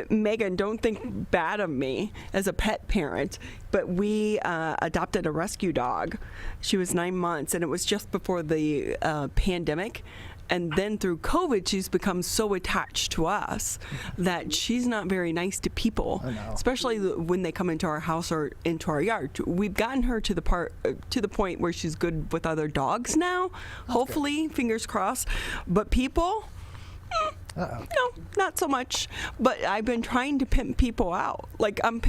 Meagan, don't think bad of me as a pet parent, but we adopted a rescue dog. She was 9 months, and it was just before the pandemic. And then through COVID, she's become so attached to us that she's not very nice to people, especially when they come into our house or into our yard. We've gotten her to the point where she's good with other dogs now. That's hopefully, good. Fingers crossed. But people, no, not so much. But I've been trying to pimp people out. Like I'm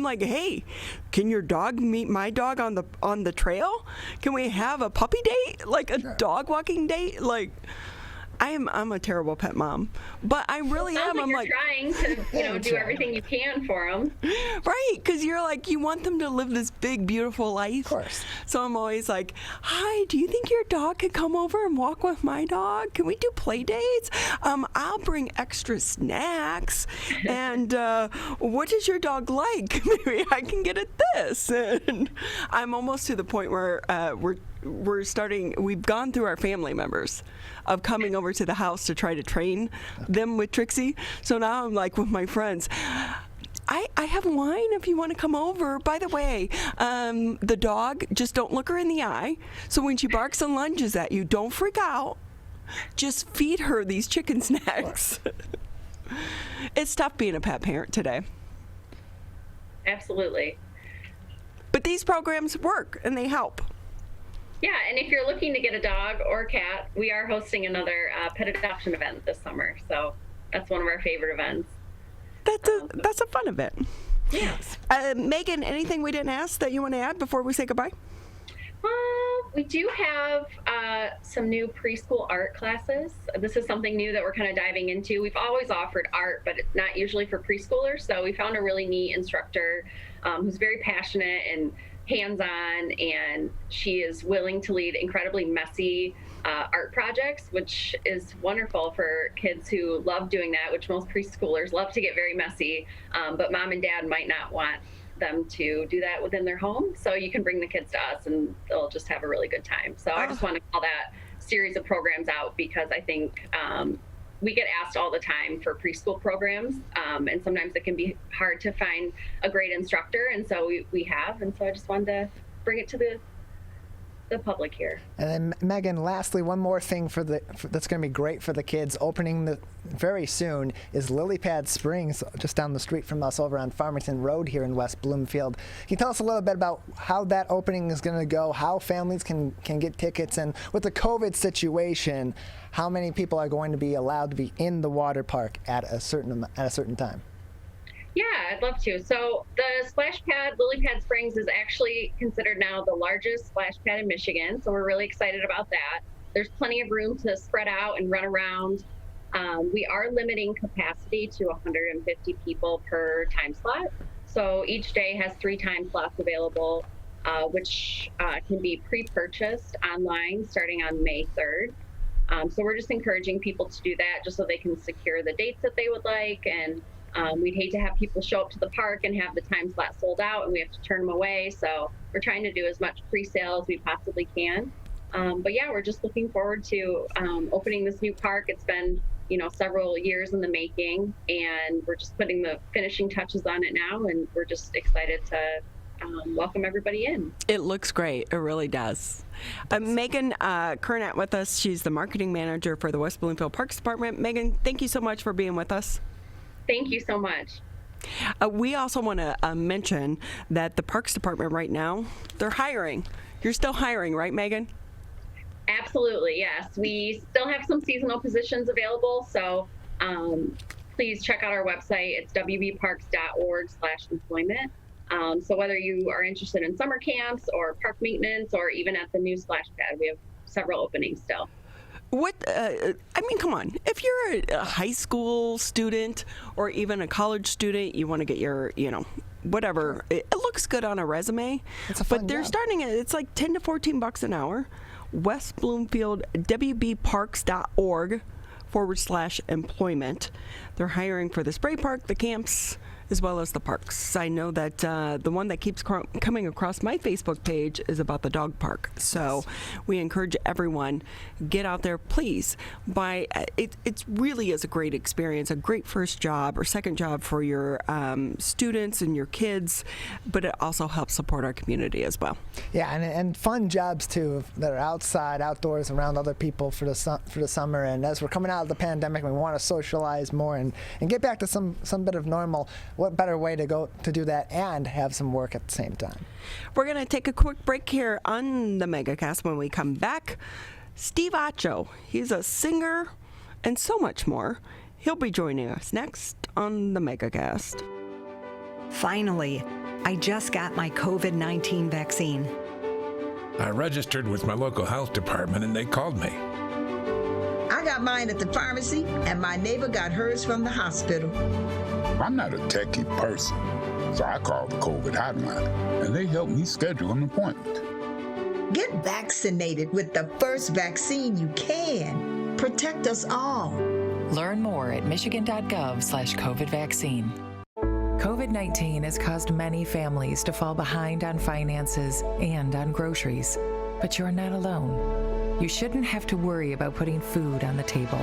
like, hey, can your dog meet my dog on the trail? Can we have a puppy date? Like a dog walking date? Like I'm a terrible pet mom, but I really am. Like I'm you're trying to do everything you can for them. Right, because you're like, you want them to live this big, beautiful life. Of course. So I'm always like, hi, do you think your dog could come over and walk with my dog? Can we do play dates? I'll bring extra snacks. And what does your dog like? Maybe I can get it this. And I'm almost to the point where we've gone through our family members of coming over to the house to try to train them with Trixie. So now I'm like with my friends, I have wine if you want to come over. By the way, the dog, just don't look her in the eye. So when she barks and lunges at you, don't freak out. Just feed her these chicken snacks. It's tough being a pet parent today. Absolutely. But these programs work and they help. Yeah, and if you're looking to get a dog or a cat, we are hosting another pet adoption event this summer. So that's one of our favorite events. That's a fun event. Yes. Meagan, anything we didn't ask that you want to add before we say goodbye? We do have some new preschool art classes. This is something new that we're kind of diving into. We've always offered art, but it's not usually for preschoolers. So we found a really neat instructor who's very passionate and hands-on, and she is willing to lead incredibly messy art projects, which is wonderful for kids who love doing that, which most preschoolers love to get very messy, but mom and dad might not want them to do that within their home. So you can bring the kids to us and they'll just have a really good time. So I just want to call that series of programs out because I think we get asked all the time for preschool programs, and sometimes it can be hard to find a great instructor, and so we have, and so I just wanted to bring it to the public here. And then Meagan, lastly, one more thing that's going to be great for the kids opening very soon is Lily Pad Springs, just down the street from us over on Farmington Road here in West Bloomfield. Can you tell us a little bit about how that opening is going to go, how families can get tickets, and with the COVID situation, how many people are going to be allowed to be in the water park at a certain time? Yeah, I'd love to. So the splash pad, Lily Pad Springs, is actually considered now the largest splash pad in Michigan. So we're really excited about that. There's plenty of room to spread out and run around. We are limiting capacity to 150 people per time slot. So each day has 3 time slots available, which can be pre-purchased online starting on May 3rd. So we're just encouraging people to do that just so they can secure the dates that they would like. And we'd hate to have people show up to the park and have the time slot sold out and we have to turn them away. So we're trying to do as much pre-sale as we possibly can. But yeah, we're just looking forward to opening this new park. It's been, several years in the making, and we're just putting the finishing touches on it now. And we're just excited to welcome everybody in. It looks great. It really does. Meagan Kurnat with us. She's the marketing manager for the West Bloomfield Parks Department. Meagan, thank you so much for being with us. Thank you so much. We also want to mention that the Parks Department right now, they're hiring. You're still hiring, right, Meagan? Absolutely, yes. We still have some seasonal positions available, so please check out our website. It's wbparks.org/employment. So whether you are interested in summer camps or park maintenance or even at the new splash pad, we have several openings still. Come on. If you're a high school student or even a college student, you want to get your, whatever. It looks good on a resume. It's a fun but they're job. starting it's like $10 to $14 an hour. West Bloomfield, wbparks.org/employment. They're hiring for the spray park, the camps, as well as the parks. I know that the one that keeps coming across my Facebook page is about the dog park. So we encourage everyone, get out there, please. It really is a great experience, a great first job or second job for your students and your kids, but it also helps support our community as well. Yeah, and fun jobs too that are outside, outdoors, around other people for the summer. And as we're coming out of the pandemic, we want to socialize more and get back to some bit of normal. What better way to go to do that and have some work at the same time? We're going to take a quick break here on the Megacast. When we come back, Steve Acho, he's a singer and so much more. He'll be joining us next on the Megacast. Finally, I just got my COVID-19 vaccine. I registered with my local health department and they called me. I got mine at the pharmacy, and my neighbor got hers from the hospital. I'm not a techie person, so I called the COVID hotline, and they helped me schedule an appointment. Get vaccinated with the first vaccine you can. Protect us all. Learn more at michigan.gov/COVID vaccine. COVID-19 has caused many families to fall behind on finances and on groceries, but you're not alone. You shouldn't have to worry about putting food on the table.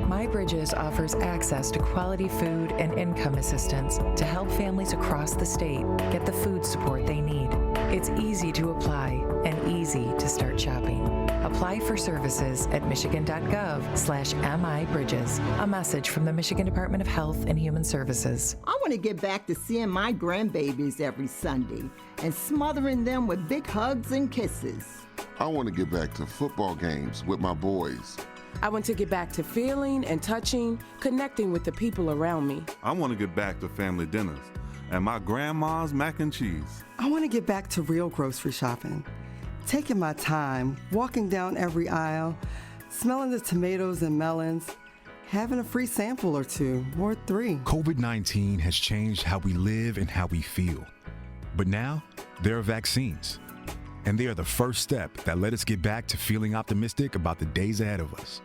MyBridges offers access to quality food and income assistance to help families across the state get the food support they need. It's easy to apply and easy to start shopping. Apply for services at michigan.gov/MIBridges. A message from the Michigan Department of Health and Human Services. I want to get back to seeing my grandbabies every Sunday and smothering them with big hugs and kisses. I want to get back to football games with my boys. I want to get back to feeling and touching, connecting with the people around me. I want to get back to family dinners and my grandma's mac and cheese. I want to get back to real grocery shopping. Taking my time, walking down every aisle, smelling the tomatoes and melons, having a free sample or 2 or 3. COVID-19 has changed how we live and how we feel. But now, there are vaccines. And they are the first step that let us get back to feeling optimistic about the days ahead of us.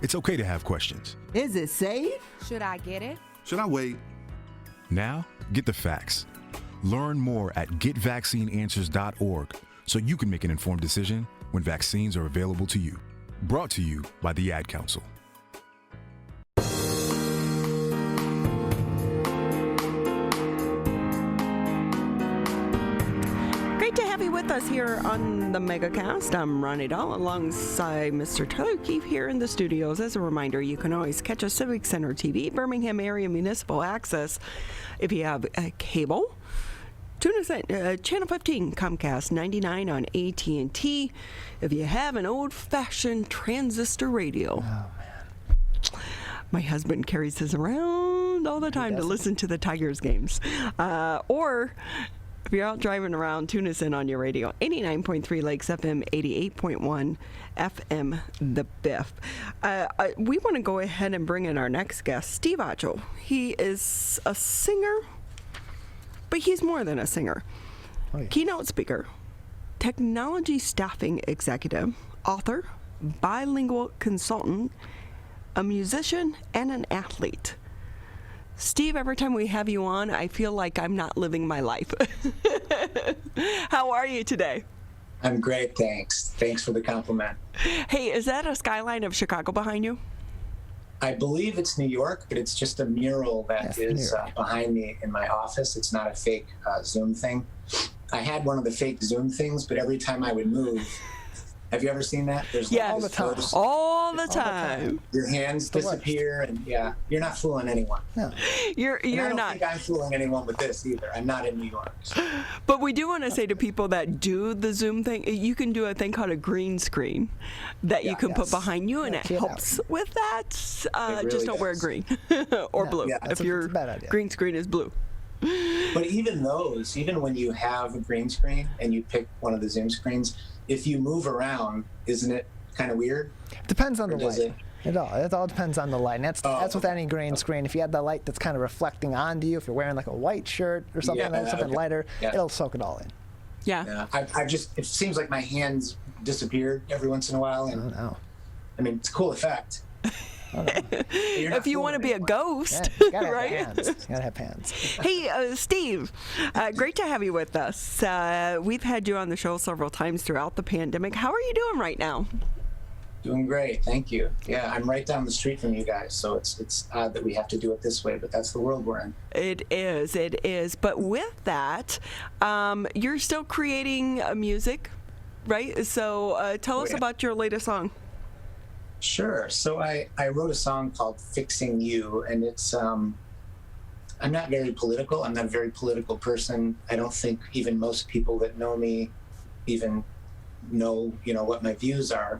It's okay to have questions. Is it safe? Should I get it? Should I wait? Now, get the facts. Learn more at getvaccineanswers.org so you can make an informed decision when vaccines are available to you. Brought to you by the Ad Council. Great to have you with us here on the Megacast. I'm Ronnie Dahl alongside Mr. Tyler Keefe here in the studios. As a reminder, you can always catch us Civic Center TV, Birmingham Area Municipal Access. If you have cable, tune us at Channel 15, Comcast 99 on AT&T. If you have an old-fashioned transistor radio. Oh, man. My husband carries his around all the time to listen to the Tigers games. Or if you're out driving around, tune us in on your radio. 89.3 Lakes FM, 88.1 FM The Biff. We want to go ahead and bring in our next guest, Steve Acho. He is a singer, but he's more than a singer. Oh, yeah. Keynote speaker, technology staffing executive, author, bilingual consultant, a musician, and an athlete. Steve, every time we have you on, I feel like I'm not living my life. How are you today? I'm great, thanks. Thanks for the compliment. Hey, is that a skyline of Chicago behind you? I believe it's New York, but it's just a mural that is behind me in my office. It's not a fake Zoom thing. I had one of the fake Zoom things, but every time I would move, have you ever seen that? There's all the time. All the time. Your hands disappear, and you're not fooling anyone. No. You're I don't not. think I'm fooling anyone with this either. I'm not in New York. So. But we do want to say to people that do the Zoom thing, you can do a thing called a green screen that you can put behind you, and it helps with that. Really just don't wear green or blue if your green screen is blue. But even those, even when you have a green screen and you pick one of the Zoom screens, if you move around, isn't it kind of weird? Depends on the light. It all depends on the light. And that's with any green screen. If you have the light that's kind of reflecting onto you, if you're wearing like a white shirt or something, something lighter, it'll soak it all in. Yeah. It seems like my hands disappeared every once in a while. And, I mean, it's a cool effect. If you want to be a ghost, right? Gotta have hands. Hey, Steve, great to have you with us. We've had you on the show several times throughout the pandemic. How are you doing right now? Doing great, thank you. Yeah, I'm right down the street from you guys, so it's odd that we have to do it this way, but that's the world we're in. It is. But with that, you're still creating music, right? So tell us about your latest song. Sure. So I wrote a song called Fixing You, and it's, I'm not very political. I'm not a very political person. I don't think even most people that know me even know, what my views are.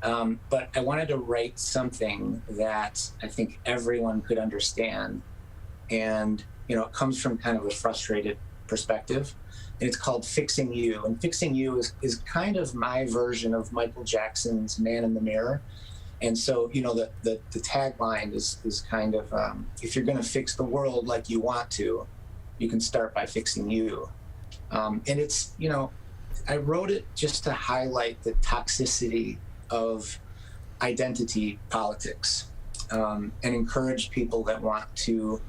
But I wanted to write something that I think everyone could understand. And, it comes from kind of a frustrated perspective. And it's called Fixing You. And Fixing You is kind of my version of Michael Jackson's Man in the Mirror. And so, the tagline is kind of, if you're going to fix the world like you want to, you can start by fixing you. And it's, I wrote it just to highlight the toxicity of identity politics and encourage people that want to,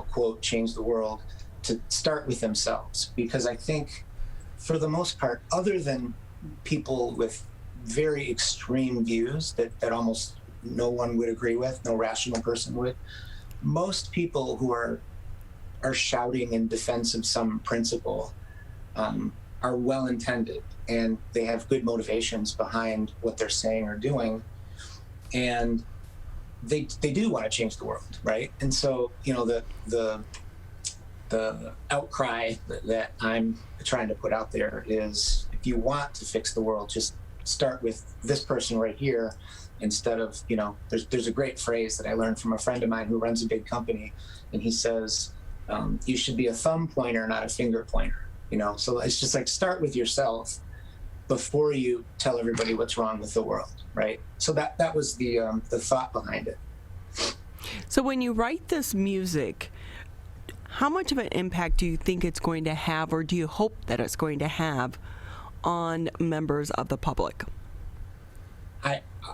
quote, change the world to start with themselves. Because I think for the most part, other than people with very extreme views that almost no one would agree with, no rational person would, most people who are shouting in defense of some principle are well-intended, and they have good motivations behind what they're saying or doing, and they do want to change the world, right? And so, the outcry that I'm trying to put out there is, if you want to fix the world, just start with this person right here, instead of, there's a great phrase that I learned from a friend of mine who runs a big company, and he says, You should be a thumb pointer, not a finger pointer, you know? So it's just like, start with yourself before you tell everybody what's wrong with the world, right? So that was the thought behind it. So when you write this music, how much of an impact do you think it's going to have, or do you hope that it's going to have on members of the public?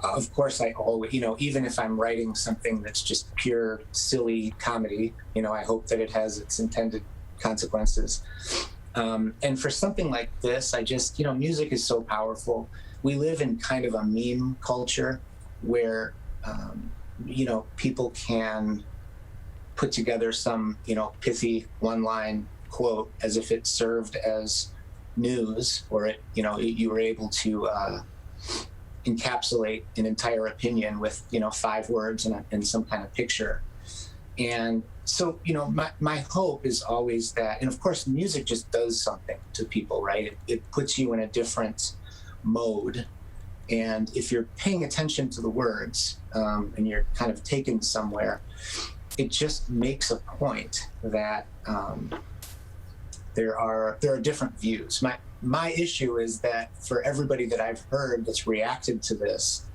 Of course, I always, you know, even if I'm writing something that's just pure silly comedy, you know, I hope that it has its intended consequences. And for something like this, I just, you know, music is so powerful. We live in kind of a meme culture where, you know, people can put together some, you know, pithy one-line quote as if it served as news, or it, you know, you were able to encapsulate an entire opinion with, you know, 5 words and some kind of picture. And so, you know, my hope is always that, and of course, music just does something to people, right? It puts you in a different mode. And if you're paying attention to the words and you're kind of taken somewhere, it just makes a point that there are different views. My issue is that for everybody that I've heard that's reacted to this,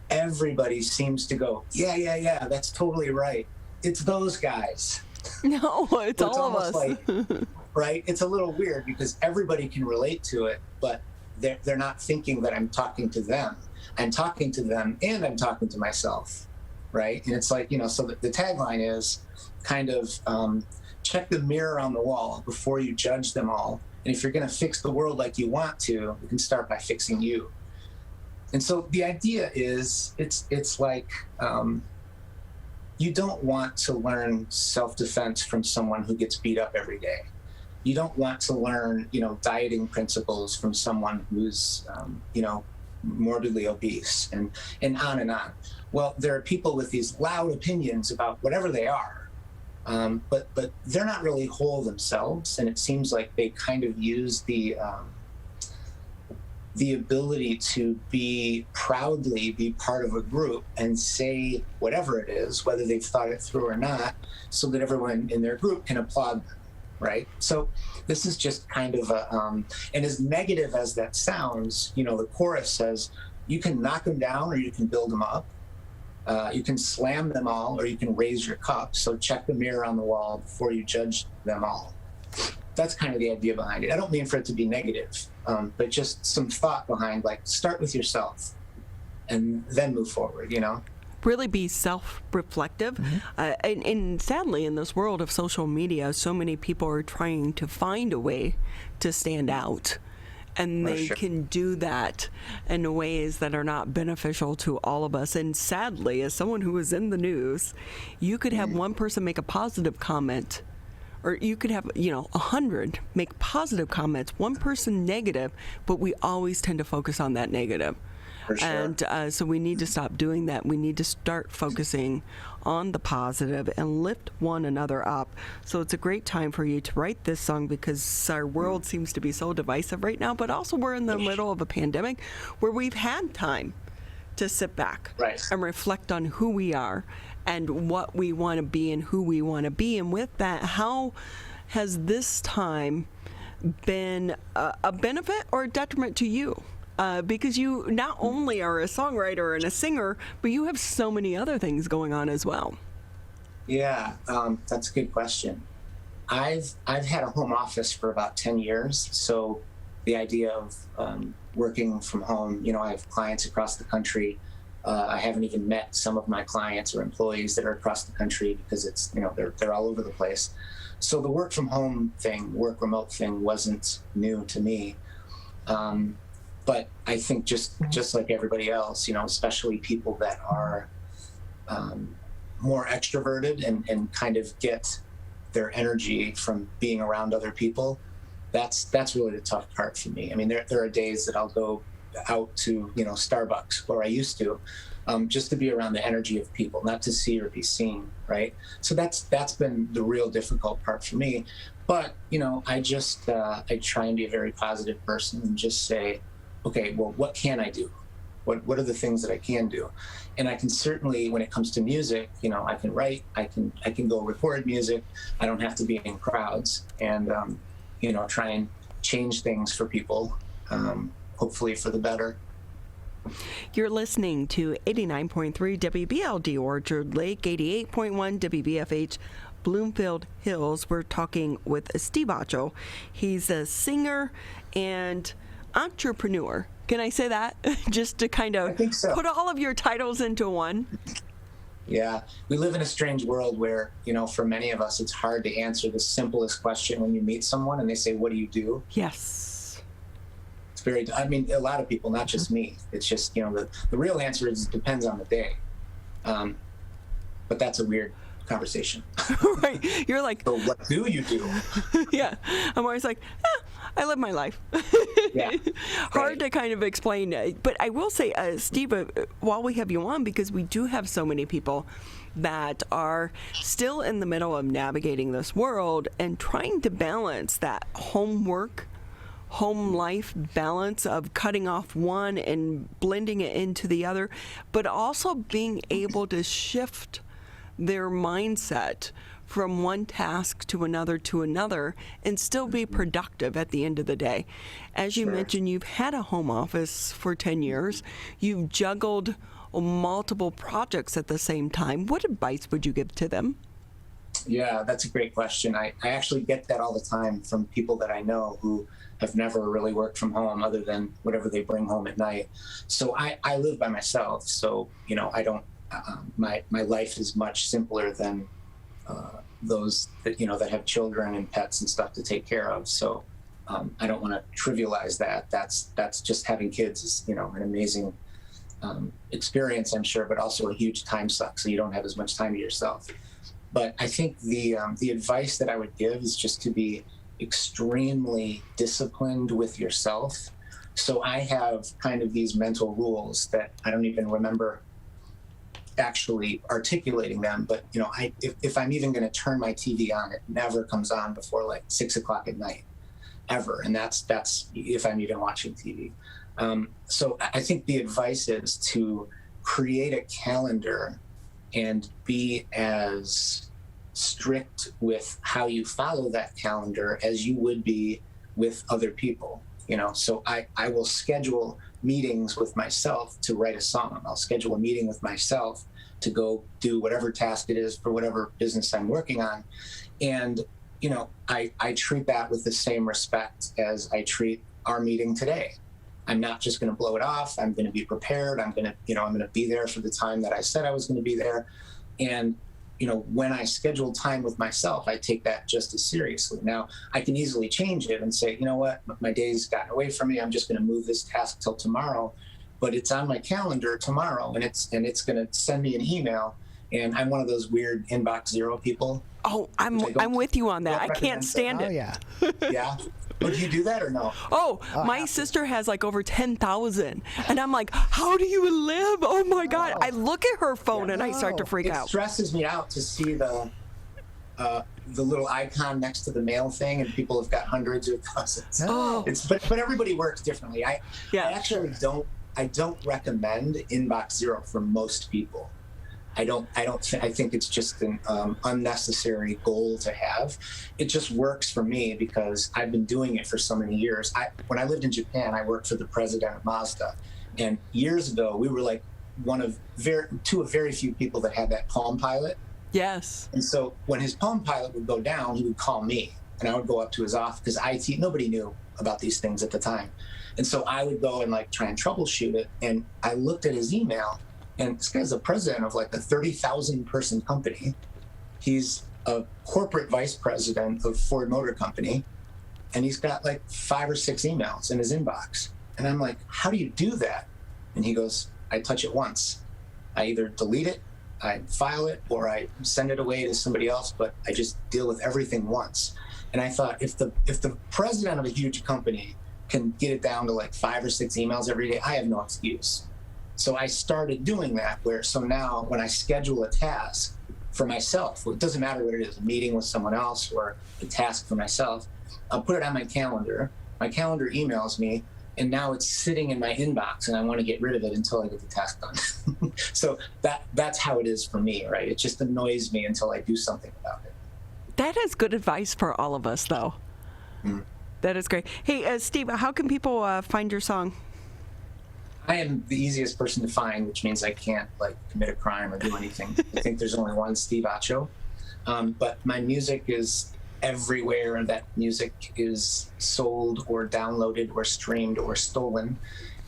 everybody seems to go, yeah, that's totally right. It's those guys. No, it's all of us. Like, right? It's a little weird because everybody can relate to it, but they're not thinking that I'm talking to them. I'm talking to them and I'm talking to myself, right? And it's like, you know, so the tagline is kind of check the mirror on the wall before you judge them all. And if you're going to fix the world like you want to, you can start by fixing you. And so the idea is, it's like, you don't want to learn self-defense from someone who gets beat up every day. You don't want to learn, you know, dieting principles from someone who's, you know, morbidly obese, and on and on. Well, there are people with these loud opinions about whatever they are, but they're not really whole themselves, and it seems like they kind of use the ability to proudly be part of a group and say whatever it is, whether they've thought it through or not, so that everyone in their group can applaud them, right? So this is just kind of and as negative as that sounds, you know, the chorus says, you can knock them down or you can build them up. You can slam them all or you can raise your cup. So check the mirror on the wall before you judge them all. That's kind of the idea behind it. I don't mean for it to be negative, but just some thought behind, like, start with yourself and then move forward, you know? Really be self-reflective. And sadly, in this world of social media, so many people are trying to find a way to stand out. And they can do that in ways that are not beneficial to all of us. And sadly, as someone who is in the news, you could have one person make a positive comment, or you could have, you know, 100 make positive comments, one person negative, but we always tend to focus on that negative. For sure. And so we need to stop doing that. We need to start focusing on the positive and lift one another up. So it's a great time for you to write this song, because our world seems to be so divisive right now, but also we're in the middle of a pandemic where we've had time to sit back and reflect on who we are and what we want to be and who we want to be. And with that, how has this time been a benefit or a detriment to you? Because you not only are a songwriter and a singer, but you have so many other things going on as well. Yeah, that's a good question. I've had a home office for about 10 years, so the idea of working from home, you know, I have clients across the country. I haven't even met some of my clients or employees that are across the country because it's, you know, they're all over the place. So the work from home thing, work remote thing wasn't new to me. But I think just like everybody else, you know, especially people that are more extroverted and kind of get their energy from being around other people, that's really the tough part for me. I mean, there are days that I'll go out to, you know, Starbucks, or I used to, just to be around the energy of people, not to see or be seen, right? So that's been the real difficult part for me. But, you know, I try and be a very positive person and just say, okay, well, what can I do? What are the things that I can do? And I can certainly, when it comes to music, I can write, I can go record music. I don't have to be in crowds, and try and change things for people, hopefully for the better. You're listening to 89.3 WBLD Orchard Lake, 88.1 WBFH Bloomfield Hills. We're talking with Steve Acho. He's a singer and entrepreneur. Can I say that? Just to kind of put all of your titles into one. Yeah, we live in a strange world where, for many of us, it's hard to answer the simplest question when you meet someone and they say, "What do you do?" Yes. It's a lot of people, not just me. It's just, the real answer is it depends on the day. But that's a weird conversation. Right. You're like, so what do you do? Yeah. I'm always like, I live my life. Yeah. Hard to kind of explain. But I will say, Steve, while we have you on, because we do have so many people that are still in the middle of navigating this world and trying to balance that home life balance of cutting off one and blending it into the other, but also being able to shift their mindset from one task to another and still be productive at the end of the day. As you mentioned, you've had a home office for 10 years. You've juggled multiple projects at the same time. What advice would you give to them? Yeah, that's a great question. I actually get that all the time from people that I know who have never really worked from home other than whatever they bring home at night. So I live by myself. So, I don't, my life is much simpler than those that, that have children and pets and stuff to take care of. So I don't want to trivialize that. That's just having kids is, an amazing experience, I'm sure, but also a huge time suck. So you don't have as much time to yourself. But I think the advice that I would give is just to be extremely disciplined with yourself. So I have kind of these mental rules that I don't even remember actually articulating them, but if I'm even going to turn my TV on, it never comes on before like 6 o'clock at night, ever, and that's if I'm even watching TV. So I think the advice is to create a calendar and be as strict with how you follow that calendar as you would be with other people. So I will schedule meetings with myself to write a song. I'll schedule a meeting with myself to go do whatever task it is for whatever business I'm working on. And, I treat that with the same respect as I treat our meeting today. I'm not just going to blow it off. I'm going to be prepared. I'm going to be there for the time that I said I was going to be there. And, when I schedule time with myself, I take that just as seriously. Now, I can easily change it and say, you know what, my day's gotten away from me. I'm just going to move this task till tomorrow. But it's on my calendar tomorrow, and it's going to send me an email. And I'm one of those weird inbox zero people. Oh, I'm with you on that. I can't stand it. Oh, yeah. Yeah. Would you do that or no? Oh, my sister has like over 10,000. And I'm like, how do you live? Oh, my God. I look at her phone and I start to freak out. It stresses me out to see the little icon next to the mail thing, and people have got hundreds or thousands. Oh. But everybody works differently. I actually don't recommend inbox zero for most people. I think it's just an unnecessary goal to have. It just works for me because I've been doing it for so many years. When I lived in Japan, I worked for the president of Mazda. And years ago, we were like two of very few people that had that Palm Pilot. Yes. And so when his Palm Pilot would go down, he would call me, and I would go up to his office because nobody knew about these things at the time. And so I would go and like try and troubleshoot it. And I looked at his email, and this guy's the president of like a 30,000 person company. He's a corporate vice president of Ford Motor Company, and he's got like 5 or 6 emails in his inbox. And I'm like, how do you do that? And he goes, I touch it once. I either delete it, I file it, or I send it away to somebody else, but I just deal with everything once. And I thought, if the president of a huge company can get it down to like 5 or 6 emails every day, I have no excuse. So I started doing that so now when I schedule a task for myself, it doesn't matter what it is, a meeting with someone else or a task for myself, I'll put it on my calendar. My calendar emails me, and now it's sitting in my inbox, and I want to get rid of it until I get the task done. So that's how it is for me, right? It just annoys me until I do something about it. That is good advice for all of us, though. That is great. Hey, Steve, how can people find your song? I am the easiest person to find, which means I can't commit a crime or do anything. I think there's only one Steve Acho. But my music is everywhere that music is sold or downloaded or streamed or stolen.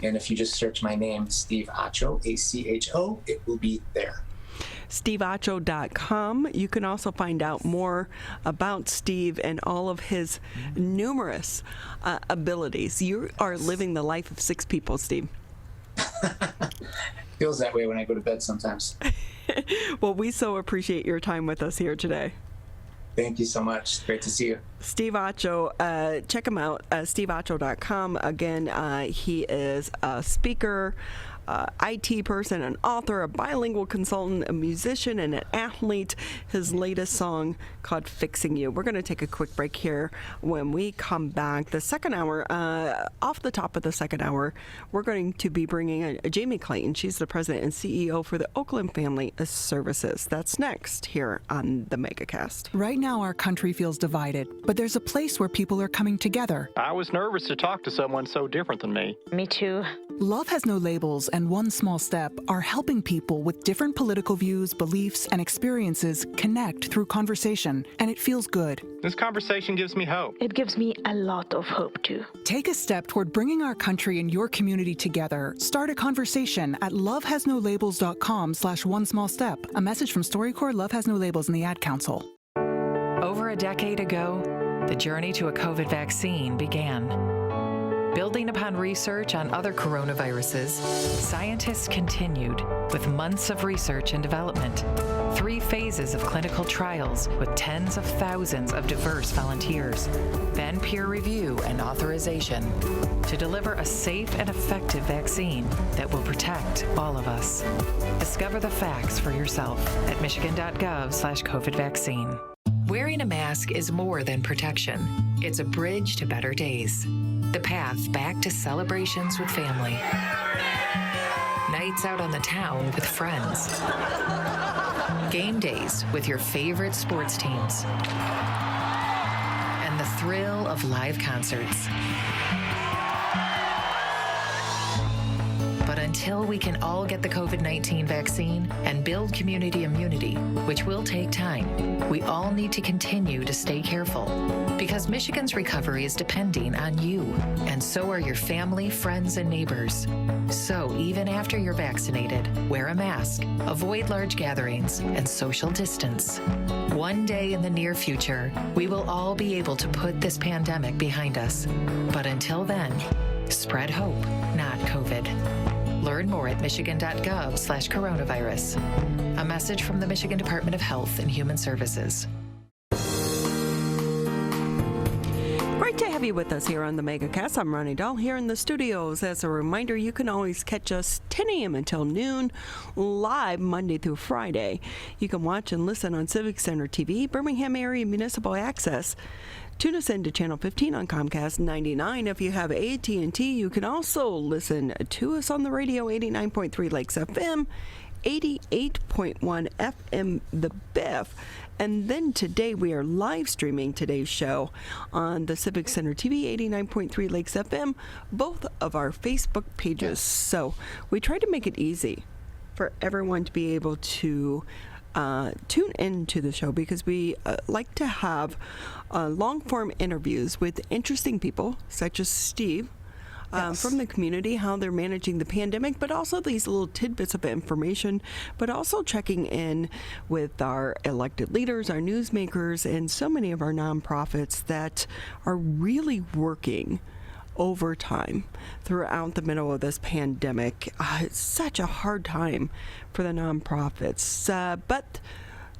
And if you just search my name, Steve Acho, A-C-H-O, it will be there. SteveAcho.com. You can also find out more about Steve and all of his numerous abilities. You are living the life of 6 people, Steve. Feels that way when I go to bed sometimes. Well, we so appreciate your time with us here today. Thank you so much. Great to see you. Steve Acho, check him out, SteveAcho.com. Again, he is a speaker, IT person, an author, a bilingual consultant, a musician, and an athlete. His latest song called Fixing You. We're going to take a quick break here. When we come back, the second hour, off the top of the second hour, we're going to be bringing Jaimie Clayton. She's the president and CEO for the Oakland Family Services. That's next here on the Megacast. Right now, our country feels divided, but there's a place where people are coming together. I was nervous to talk to someone so different than me. Me too. Love Has No Labels and One Small Step are helping people with different political views, beliefs, and experiences connect through conversation, and it feels good. This conversation gives me hope. It gives me a lot of hope, too. Take a step toward bringing our country and your community together. Start a conversation at lovehasnolabels.com/onesmallstep. A message from StoryCorps, Love Has No Labels, and the Ad Council. Over a decade ago, the journey to a COVID vaccine began. Building upon research on other coronaviruses, scientists continued with months of research and development, 3 phases of clinical trials with tens of thousands of diverse volunteers, then peer review and authorization to deliver a safe and effective vaccine that will protect all of us. Discover the facts for yourself at michigan.gov/COVID vaccine. Wearing a mask is more than protection. It's a bridge to better days. The path back to celebrations with family. Nights out on the town with friends. Game days with your favorite sports teams. And the thrill of live concerts. But until we can all get the COVID-19 vaccine and build community immunity, which will take time, we all need to continue to stay careful. Because Michigan's recovery is depending on you, and so are your family, friends, and neighbors. So even after you're vaccinated, wear a mask, avoid large gatherings, and social distance. One day in the near future, we will all be able to put this pandemic behind us. But until then, spread hope, not COVID. Learn more at michigan.gov/coronavirus. A message from the Michigan Department of Health and Human Services. Great to have you with us here on the Megacast. I'm Ronnie Dahl here in the studios. As a reminder, you can always catch us 10 a.m. until noon, live Monday through Friday. You can watch and listen on Civic Center TV, Birmingham Area Municipal Access. Tune us into Channel 15 on Comcast 99. If you have AT&T, you can also listen to us on the radio, 89.3 Lakes FM, 88.1 FM The Biff. And then today we are live streaming today's show on the Civic Center TV, 89.3 Lakes FM, both of our Facebook pages. So we try to make it easy for everyone to be able to tune into the show, because we like to have long-form interviews with interesting people such as Steve from the community, how they're managing the pandemic, but also these little tidbits of information, but also checking in with our elected leaders, our newsmakers, and so many of our nonprofits that are really working overtime throughout the middle of this pandemic. It's such a hard time for the nonprofits, but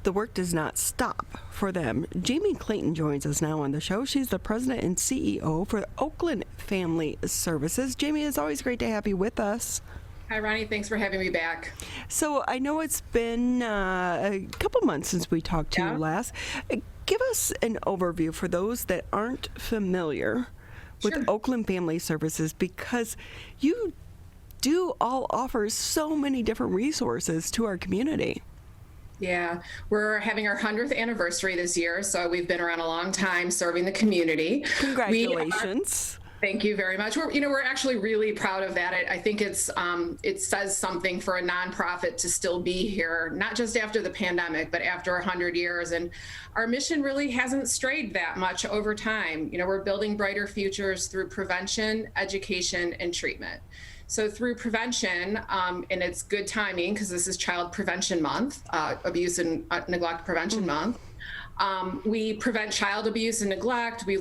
the work does not stop for them. Jaimie Clayton joins us now on the show. She's the president and CEO for the Oakland Family Services. Jaimie, it's always great to have you with us. Hi, Ronnie. Thanks for having me back. So I know it's been a couple months since we talked to you last. Give us an overview for those that aren't familiar with Oakland Family Services, because you do all offer so many different resources to our community. Yeah, we're having our 100th anniversary this year, so we've been around a long time serving the community. Congratulations. Thank you very much. We're actually really proud of that. I think it says something for a nonprofit to still be here, not just after the pandemic, but after 100 years. And our mission really hasn't strayed that much over time. We're building brighter futures through prevention, education, and treatment. So through prevention, and it's good timing because this is Child Prevention Month, Abuse and Neglect Prevention Month. We prevent child abuse and neglect. We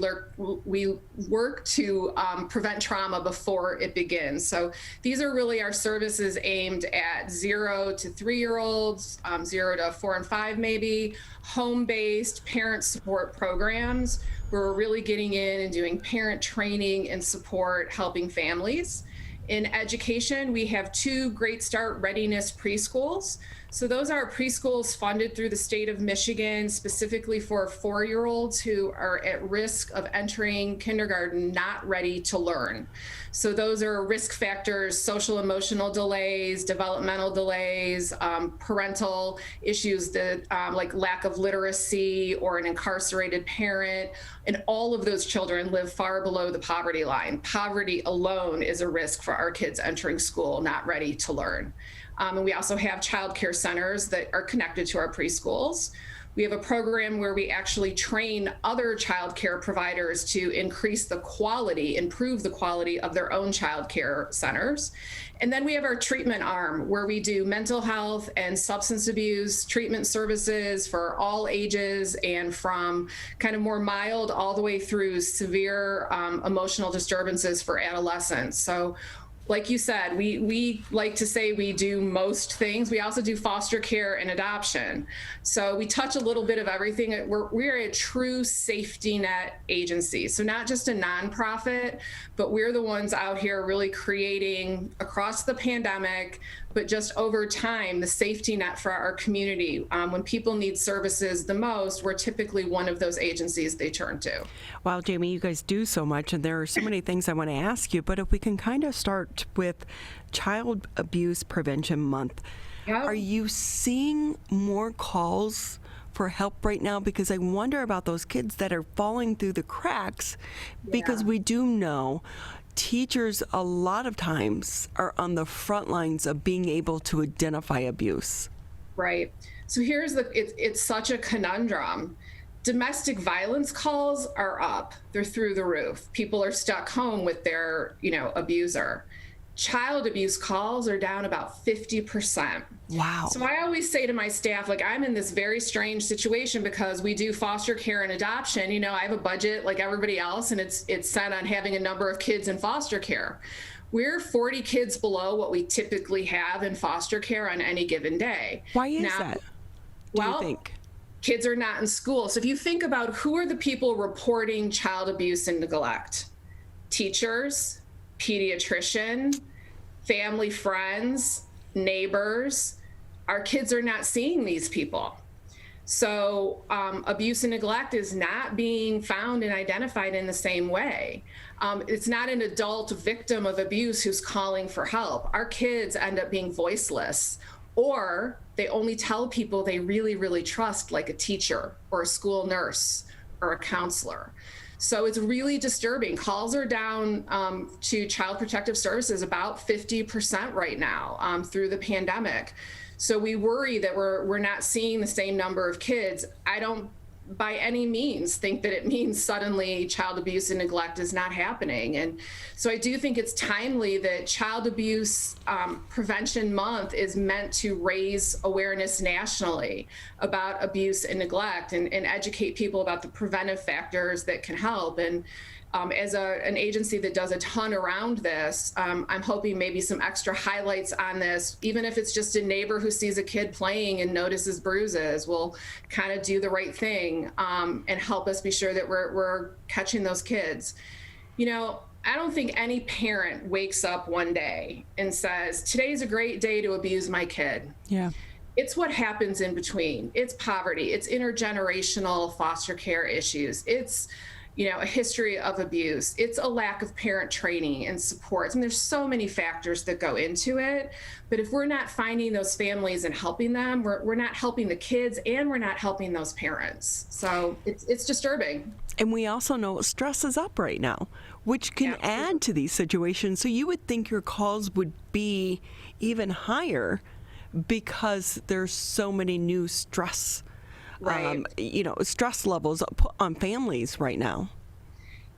work to prevent trauma before it begins. So these are really our services aimed at 0 to 3-year-olds, 0 to 4 and 5 maybe, home-based parent support programs where we're really getting in and doing parent training and support, helping families. In education, we have 2 Great Start Readiness preschools. So those are preschools funded through the state of Michigan, specifically for 4-year-olds who are at risk of entering kindergarten not ready to learn. So those are risk factors: social emotional delays, developmental delays, parental issues that like lack of literacy or an incarcerated parent. And all of those children live far below the poverty line. Poverty alone is a risk for our kids entering school not ready to learn. And we also have child care centers that are connected to our preschools. We have a program where we actually train other child care providers to improve the quality of their own child care centers. And then we have our treatment arm where we do mental health and substance abuse treatment services for all ages, and from kind of more mild all the way through severe emotional disturbances for adolescents. So like you said, we like to say we do most things. We also do foster care and adoption. So we touch a little bit of everything. We're a true safety net agency. So not just a nonprofit, but we're the ones out here really creating, across the pandemic, but just over time, the safety net for our community. When people need services the most, we're typically one of those agencies they turn to. Wow, Jaimie, you guys do so much, and there are so many things I want to ask you, but if we can kind of start with Child Abuse Prevention Month. Yeah. Are you seeing more calls for help right now? Because I wonder about those kids that are falling through the cracks, because we do know teachers a lot of times are on the front lines of being able to identify abuse. Right. So here's it's such a conundrum. Domestic violence calls are up. They're through the roof. People are stuck home with their, abuser. Child abuse calls are down about 50%. Wow. So I always say to my staff, I'm in this very strange situation because we do foster care and adoption. I have a budget like everybody else, and it's set on having a number of kids in foster care. We're 40 kids below what we typically have in foster care on any given day. Why is that? Do you think? Kids are not in school. So if you think about who are the people reporting child abuse and neglect: teachers, pediatrician, family, friends, neighbors. Our kids are not seeing these people. So abuse and neglect is not being found and identified in the same way. It's not an adult victim of abuse who's calling for help. Our kids end up being voiceless, or they only tell people they really, really trust, like a teacher or a school nurse or a counselor. So it's really disturbing. Calls are down to Child Protective Services about 50% right now through the pandemic. So we worry that we're not seeing the same number of kids. I don't by any means think that it means suddenly child abuse and neglect is not happening. And so I do think it's timely that Child Abuse Prevention Month is meant to raise awareness nationally about abuse and neglect, and educate people about the preventive factors that can help. And as an agency that does a ton around this, I'm hoping maybe some extra highlights on this, even if it's just a neighbor who sees a kid playing and notices bruises, will kind of do the right thing and help us be sure that we're catching those kids. I don't think any parent wakes up one day and says, today's a great day to abuse my kid. Yeah. It's what happens in between. It's poverty. It's intergenerational foster care issues. It's a history of abuse. It's a lack of parent training and support. And there's so many factors that go into it. But if we're not finding those families and helping them, we're not helping the kids and we're not helping those parents. So it's disturbing. And we also know stress is up right now, which can add to these situations. So you would think your calls would be even higher because there's so many new stress, stress levels on families right now.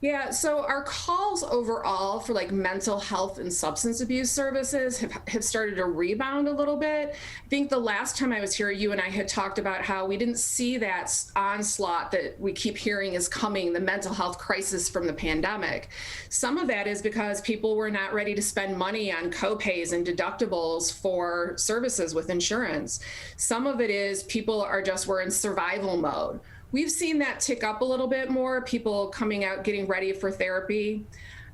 Yeah, so our calls overall for like mental health and substance abuse services have started to rebound a little bit. I think the last time I was here, you and I had talked about how we didn't see that onslaught that we keep hearing is coming, the mental health crisis from the pandemic. Some of that is because people were not ready to spend money on co-pays and deductibles for services with insurance. Some of it is people were in survival mode. We've seen that tick up a little bit more, people coming out, getting ready for therapy.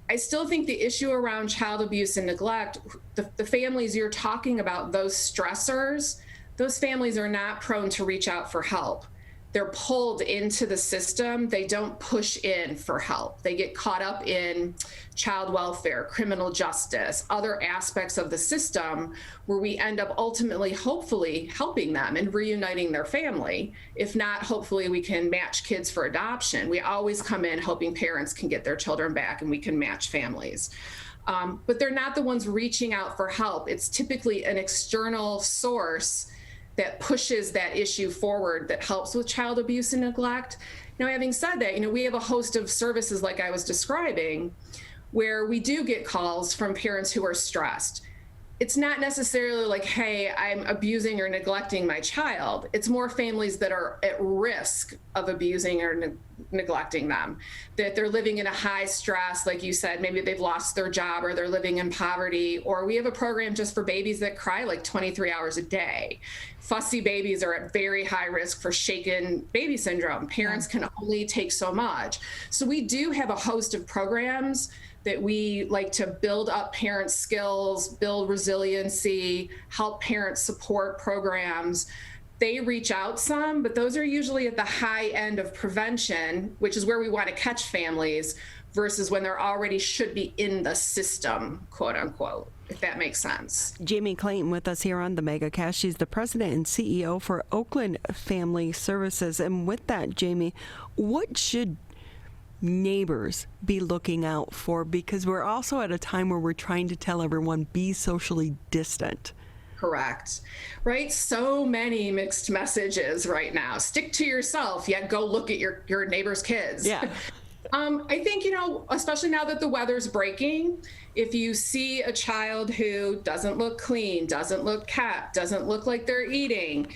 I still think the issue around child abuse and neglect, the families you're talking about, those stressors, those families are not prone to reach out for help. They're pulled into the system. They don't push in for help. They get caught up in child welfare, criminal justice, other aspects of the system where we end up ultimately, hopefully, helping them and reuniting their family. If not, hopefully we can match kids for adoption. We always come in hoping parents can get their children back and we can match families. But they're not the ones reaching out for help. It's typically an external source that pushes that issue forward, that helps with child abuse and neglect. Now, having said that, we have a host of services like I was describing where we do get calls from parents who are stressed. It's not necessarily like, hey, I'm abusing or neglecting my child. It's more families that are at risk of abusing or neglecting them, that they're living in a high stress, like you said, maybe they've lost their job or they're living in poverty, or we have a program just for babies that cry like 23 hours a day. Fussy babies are at very high risk for shaken baby syndrome. Parents can only take so much. So we do have a host of programs that we like to build up parents' skills, build resiliency, help parents support programs. They reach out some, but those are usually at the high end of prevention, which is where we want to catch families versus when they're already should be in the system, quote unquote, if that makes sense. Jaimie Clayton with us here on the Megacast. She's the president and CEO for Oakland Family Services. And with that, Jaimie, what should neighbors be looking out for? Because we're also at a time where we're trying to tell everyone be socially distant. Correct. Right? So many mixed messages right now. Stick to yourself, yet go look at your neighbor's kids. Yeah. I think, especially now that the weather's breaking, if you see a child who doesn't look clean, doesn't look kept, doesn't look like they're eating,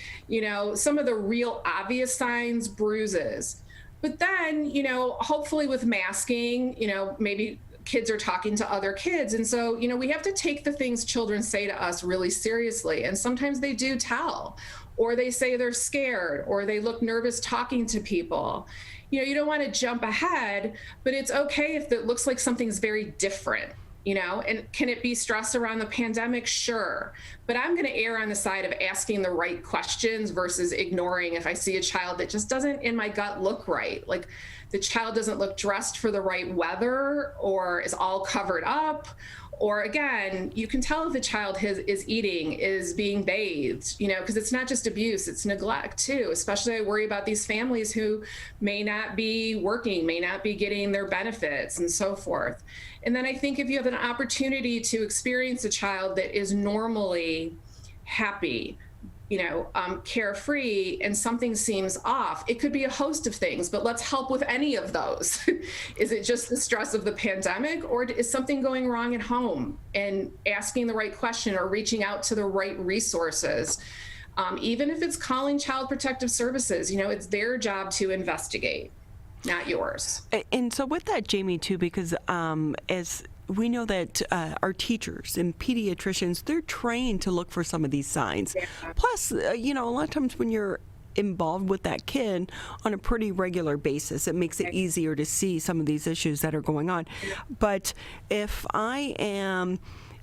some of the real obvious signs, bruises. But then, hopefully with masking, maybe kids are talking to other kids. And so, we have to take the things children say to us really seriously. And sometimes they do tell, or they say they're scared, or they look nervous talking to people. You don't want to jump ahead, but it's okay if it looks like something's very different. And can it be stress around the pandemic? Sure. But I'm going to err on the side of asking the right questions versus ignoring if I see a child that just doesn't, in my gut, look right. Like the child doesn't look dressed for the right weather or is all covered up. Or again, you can tell if the child is eating, is being bathed, because it's not just abuse, it's neglect too. Especially I worry about these families who may not be working, may not be getting their benefits and so forth. And then I think if you have an opportunity to experience a child that is normally happy, carefree, and something seems off, it could be a host of things, but let's help with any of those. Is it just the stress of the pandemic, or is something going wrong at home? And asking the right question or reaching out to the right resources. Even if it's calling Child Protective Services, it's their job to investigate, not yours. And so with that, Jaimie, too, because as we know that our teachers and pediatricians, they're trained to look for some of these signs. Yeah. Plus, a lot of times when you're involved with that kid on a pretty regular basis, it makes it easier to see some of these issues that are going on. But if I am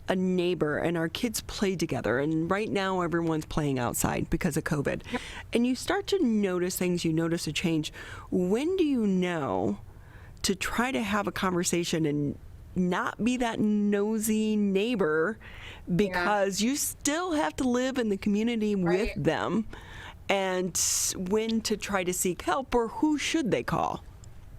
a neighbor and our kids play together, and right now everyone's playing outside because of COVID, and you start to notice things, you notice a change, when do you know to try to have a conversation and not be that nosy neighbor, because you still have to live in the community with them, and when to try to seek help or who should they call.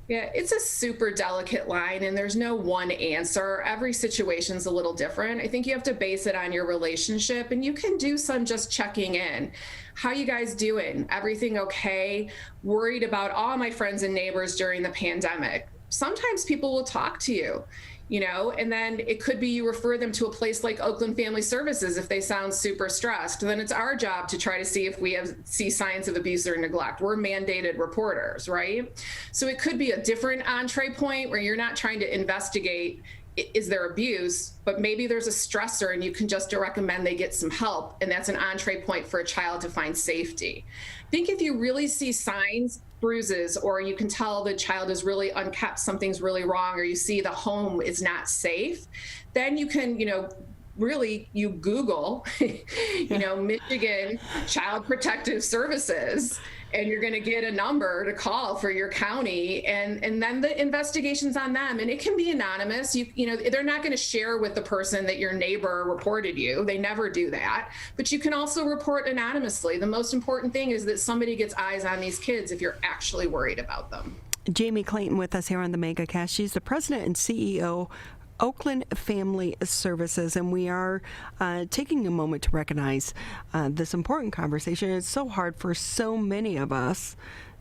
Yeah, it's a super delicate line, and there's no one answer. Every situation's a little different. I think you have to base it on your relationship, and you can do some just checking in. How you guys doing? Everything okay? Worried about all my friends and neighbors during the pandemic. Sometimes people will talk to you, and then it could be you refer them to a place like Oakland Family Services if they sound super stressed. Then it's our job to try to see if we see signs of abuse or neglect. We're mandated reporters, right? So it could be a different entree point where you're not trying to investigate, is there abuse, but maybe there's a stressor and you can just recommend they get some help. And that's an entree point for a child to find safety. I think if you really see signs, bruises, or you can tell the child is really unkept, something's really wrong, or you see the home is not safe, then you can, really you Google, Michigan Child Protective Services, and you're going to get a number to call for your county, and then the investigation's on them, and it can be anonymous. They're not going to share with the person that your neighbor reported you. They never do that. But you can also report anonymously. The most important thing is that somebody gets eyes on these kids if you're actually worried about them. Jaimie Clayton with us here on the Megacast. She's the president and CEO Oakland Family Services, and we are taking a moment to recognize this important conversation. It's so hard for so many of us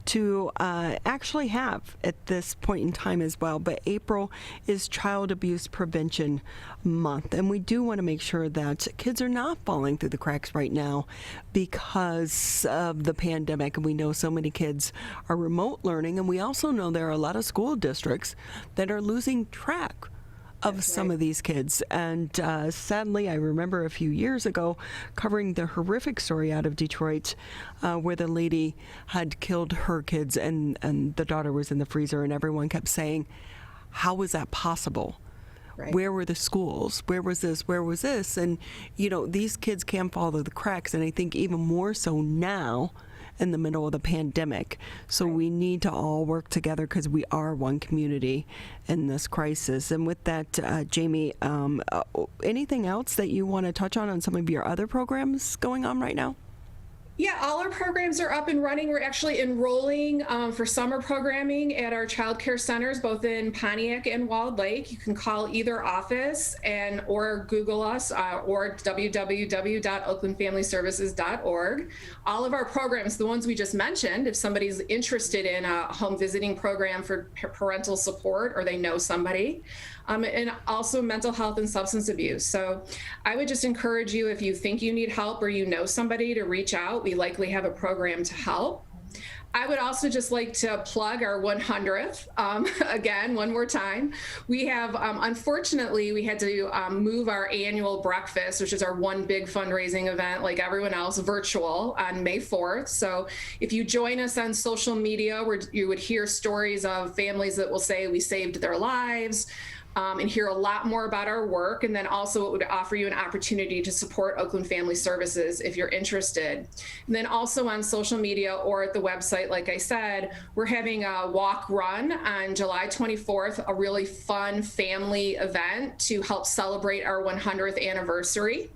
to actually have at this point in time as well. But April is Child Abuse Prevention Month, and we do want to make sure that kids are not falling through the cracks right now because of the pandemic. And we know so many kids are remote learning, and we also know there are a lot of school districts that are losing track of some of these kids. And sadly, I remember a few years ago covering the horrific story out of Detroit where the lady had killed her kids and the daughter was in the freezer, and everyone kept saying, how was that possible? Right. Where were the schools? Where was this? Where was this? And, these kids can fall through the cracks, and I think even more so now in the middle of the pandemic. So we need to all work together because we are one community in this crisis. And with that, Jaimie, anything else that you want to touch on some of your other programs going on right now? Yeah, all our programs are up and running. We're actually enrolling for summer programming at our child care centers, both in Pontiac and Walled Lake. You can call either office or Google us or www.oaklandfamilyservices.org. All of our programs, the ones we just mentioned, if somebody's interested in a home visiting program for parental support or they know somebody, and also mental health and substance abuse. So I would just encourage you, if you think you need help or you know somebody, to reach out. We likely have a program to help. I would also just like to plug our 100th, again, one more time. We have, unfortunately, we had to move our annual breakfast, which is our one big fundraising event, like everyone else, virtual on May 4th. So if you join us on social media, where you would hear stories of families that will say we saved their lives, and hear a lot more about our work. And then also it would offer you an opportunity to support Oakland Family Services if you're interested. And then also on social media or at the website, like I said, we're having a walk run on July 24th, a really fun family event to help celebrate our 100th anniversary.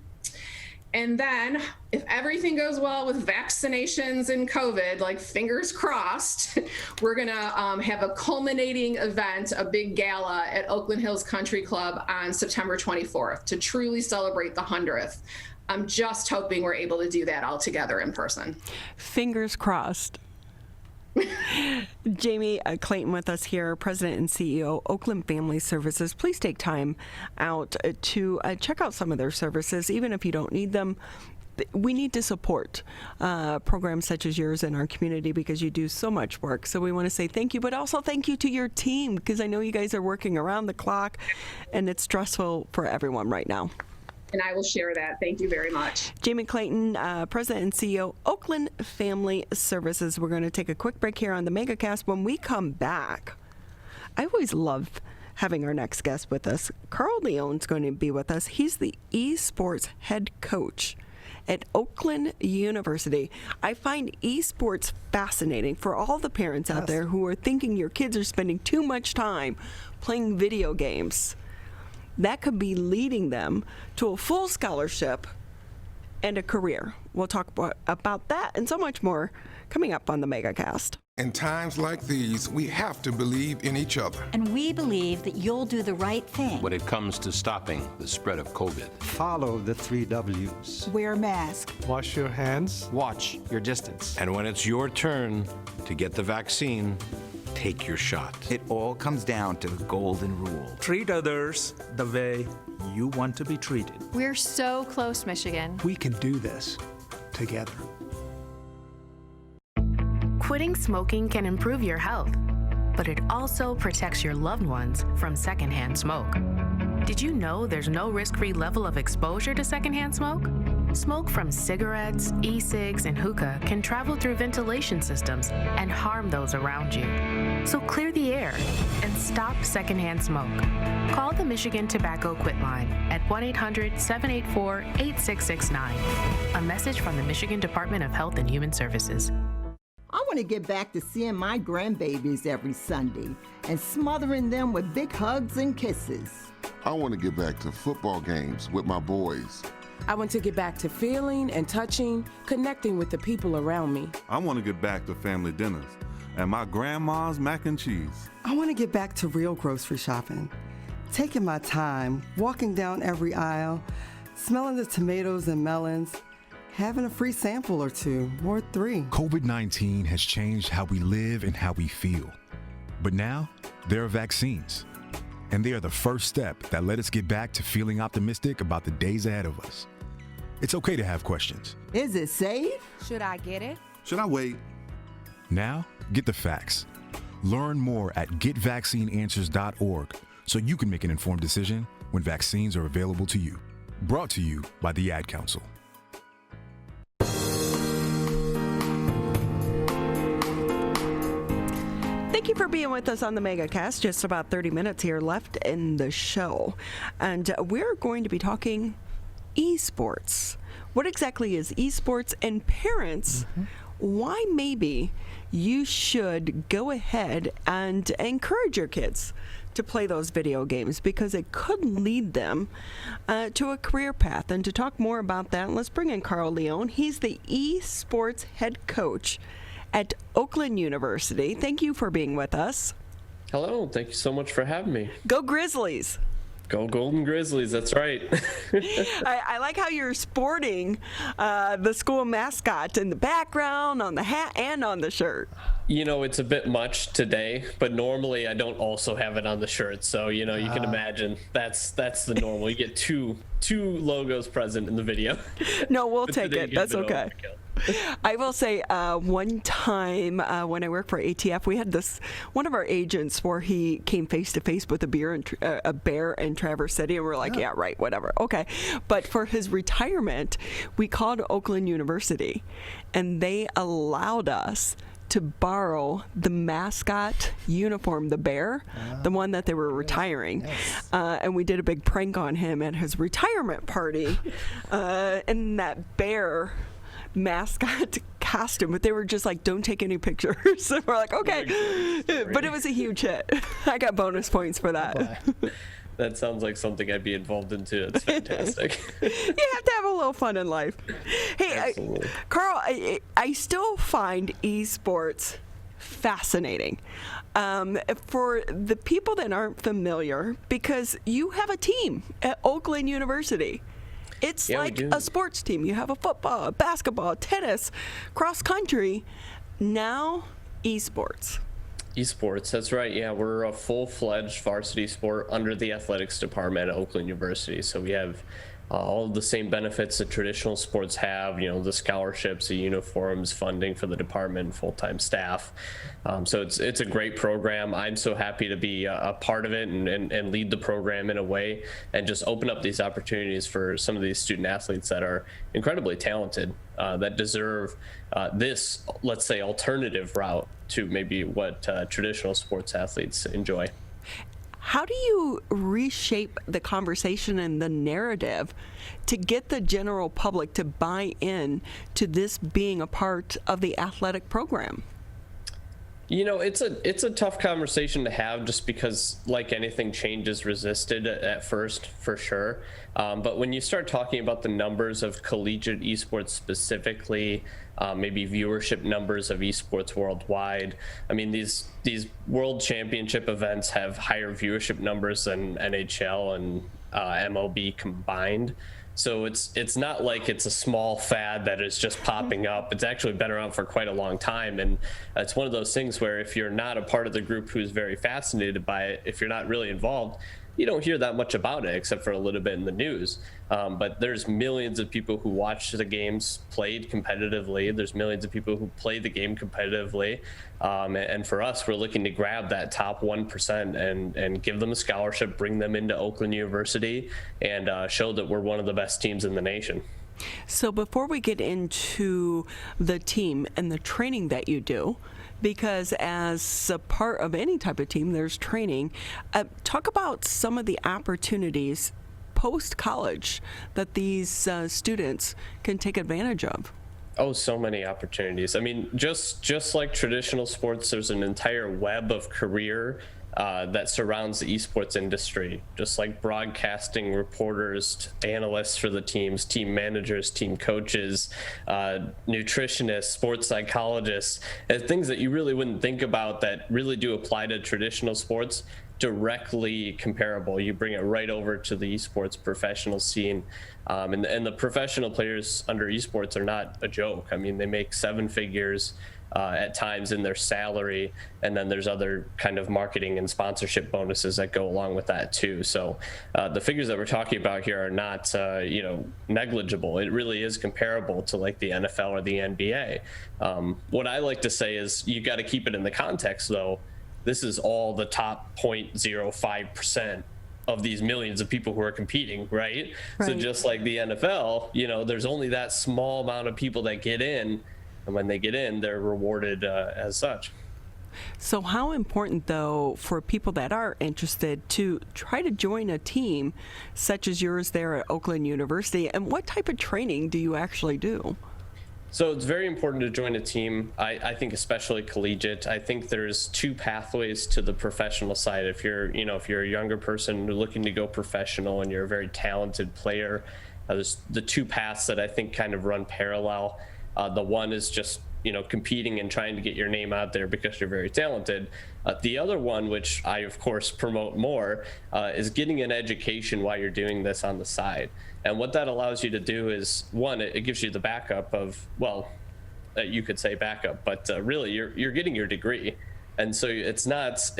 And then if everything goes well with vaccinations and COVID, like fingers crossed, we're gonna have a culminating event, a big gala at Oakland Hills Country Club on September 24th to truly celebrate the 100th. I'm just hoping we're able to do that all together in person. Fingers crossed. Jaimie Clayton with us here, President and CEO, Oakland Family Services. Please take time out to check out some of their services, even if you don't need them. We need to support programs such as yours in our community because you do so much work. So we want to say thank you, but also thank you to your team because I know you guys are working around the clock and it's stressful for everyone right now. And I will share that. Thank you very much. Jaimie Clayton, President and CEO, Oakland Family Services. We're going to take a quick break here on the Megacast. When we come back, I always love having our next guest with us. Carl Leone's going to be with us. He's the esports head coach at Oakland University. I find esports fascinating for all the parents out there who are thinking your kids are spending too much time playing video games. That could be leading them to a full scholarship and a career. We'll talk about that and so much more coming up on the Megacast. In times like these, we have to believe in each other. And we believe that you'll do the right thing. When it comes to stopping the spread of COVID. Follow the 3 W's. Wear a mask. Wash your hands. Watch your distance. And when it's your turn to get the vaccine, take your shot. It all comes down to the golden rule. Treat others the way you want to be treated. We're so close, Michigan. We can do this together. Quitting smoking can improve your health, but it also protects your loved ones from secondhand smoke. Did you know there's no risk-free level of exposure to secondhand smoke? Smoke from cigarettes, e-cigs, and hookah can travel through ventilation systems and harm those around you. So clear the air and stop secondhand smoke. Call the Michigan Tobacco Quit Line at 1-800-784-8669. A message from the Michigan Department of Health and Human Services. I want to get back to seeing my grandbabies every Sunday and smothering them with big hugs and kisses. I want to get back to football games with my boys. I want to get back to feeling and touching, connecting with the people around me. I want to get back to family dinners and my grandma's mac and cheese. I want to get back to real grocery shopping, taking my time, walking down every aisle, smelling the tomatoes and melons, having a free sample or 2 or 3. COVID-19 has changed how we live and how we feel. But now, there are vaccines. And they are the first step that let us get back to feeling optimistic about the days ahead of us. It's okay to have questions. Is it safe? Should I get it? Should I wait? Now, get the facts. Learn more at getvaccineanswers.org so you can make an informed decision when vaccines are available to you. Brought to you by the Ad Council. Thank you for being with us on the Megacast. Just about 30 minutes here left in the show. And we're going to be talking esports. What exactly is esports? And parents, why maybe you should go ahead and encourage your kids to play those video games, because it could lead them to a career path. And to talk more about that, let's bring in Carl Leone. He's the esports head coach at Oakland University. Thank you for being with us. Hello, thank you so much for having me. Go Grizzlies. Go Golden Grizzlies, that's right. I like how you're sporting the school mascot in the background, on the hat, and on the shirt. You know, it's a bit much today, but normally I don't also have it on the shirt. So, you know, you can imagine that's the normal. You get two logos present in the video. No, we'll take it. That's okay. I will say one time when I worked for ATF, we had one of our agents where he came face to face with a bear in Traverse City, and we're like, yeah, right, whatever. Okay. But for his retirement, we called Oakland University, and they allowed us to borrow the mascot uniform, the bear, the one that they were retiring. And we did a big prank on him at his retirement party in that bear mascot costume, but they were just like, don't take any pictures. So we're like, okay. But it was a huge hit. I got bonus points for that. That sounds like something I'd be involved in too. It's fantastic. You have to have a little fun in life. Hey, Carl, I still find esports fascinating for the people that aren't familiar, because you have a team at Oakland University. It's like a sports team. You have a football, basketball, tennis, cross country, now esports. Esports, that's right. Yeah, we're a full-fledged varsity sport under the athletics department at Oakland University. So we have all of the same benefits that traditional sports have, you know, the scholarships, the uniforms, funding for the department, full-time staff. So it's a great program. I'm so happy to be a part of it and lead the program in a way and just open up these opportunities for some of these student athletes that are incredibly talented, that deserve this, let's say, alternative route to maybe what traditional sports athletes enjoy. How do you reshape the conversation and the narrative to get the general public to buy in to this being a part of the athletic program? You know, it's a tough conversation to have, just because, like anything, change is resisted at first, for sure. But when you start talking about the numbers of collegiate esports specifically, maybe viewership numbers of esports worldwide, I mean, these world championship events have higher viewership numbers than NHL and MLB combined. So it's not like it's a small fad that is just popping up. It's actually been around for quite a long time. And it's one of those things where if you're not a part of the group who's very fascinated by it, if you're not really involved, you don't hear that much about it except for a little bit in the news. But there's millions of people who watch the games played competitively. There's millions of people who play the game competitively. And for us, we're looking to grab that top 1% and give them a scholarship, bring them into Oakland University, and show that we're one of the best teams in the nation. So before we get into the team and the training that you do, because as a part of any type of team, there's training, talk about some of the opportunities post-college that these students can take advantage of. Oh, so many opportunities. I mean, just like traditional sports, there's an entire web of career that surrounds the esports industry, just like broadcasting reporters, analysts for the teams, team managers, team coaches, nutritionists, sports psychologists, and things that you really wouldn't think about that really do apply to traditional sports, directly comparable. You bring it right over to the esports professional scene. And the professional players under esports are not a joke. I mean, they make 7 figures at times in their salary, and then there's other kind of marketing and sponsorship bonuses that go along with that too. So the figures that we're talking about here are not negligible. It really is comparable to like the NFL or the NBA. What I like to say is you got to keep it in the context, though. This is all the top 0.05% of these millions of people who are competing, right? So just like the NFL, there's only that small amount of people that get in. And when they get in, they're rewarded as such. So how important, though, for people that are interested to try to join a team such as yours there at Oakland University, and what type of training do you actually do? So it's very important to join a team. I think especially collegiate. I think there's 2 pathways to the professional side. If you're a younger person looking to go professional and you're a very talented player, there's the 2 paths that I think kind of run parallel. The one is just, competing and trying to get your name out there because you're very talented. The other one, which I, of course, promote more, is getting an education while you're doing this on the side. And what that allows you to do is, one, it gives you the backup of, you could say backup, but really you're getting your degree. And so it's not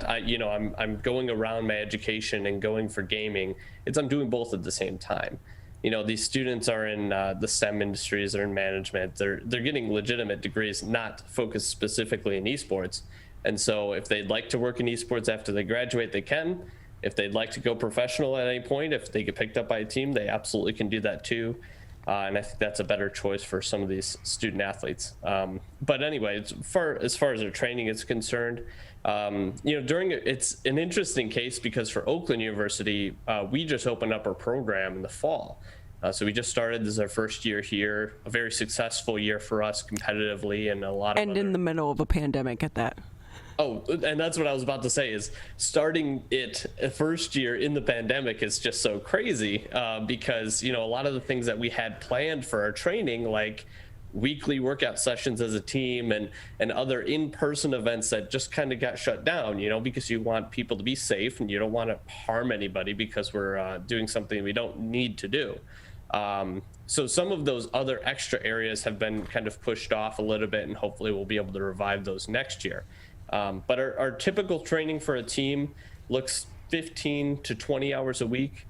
I'm going around my education and going for gaming. I'm doing both at the same time. These students are in the STEM industries, they're in management, they're getting legitimate degrees, not focused specifically in esports. And so if they'd like to work in esports after they graduate, they can. If they'd like to go professional at any point, if they get picked up by a team, they absolutely can do that too. And I think that's a better choice for some of these student athletes. But anyway, as far as their training is concerned, it's an interesting case because for Oakland University, we just opened up our program in the fall. So we just started. This is our first year here, a very successful year for us competitively, and a lot of in the middle of a pandemic at that. Oh, and that's what I was about to say is starting it first year in the pandemic is just so crazy because, a lot of the things that we had planned for our training, like weekly workout sessions as a team and other in-person events that just kind of got shut down, because you want people to be safe and you don't want to harm anybody because we're doing something we don't need to do. So some of those other extra areas have been kind of pushed off a little bit, and hopefully we'll be able to revive those next year. But our typical training for a team looks 15 to 20 hours a week,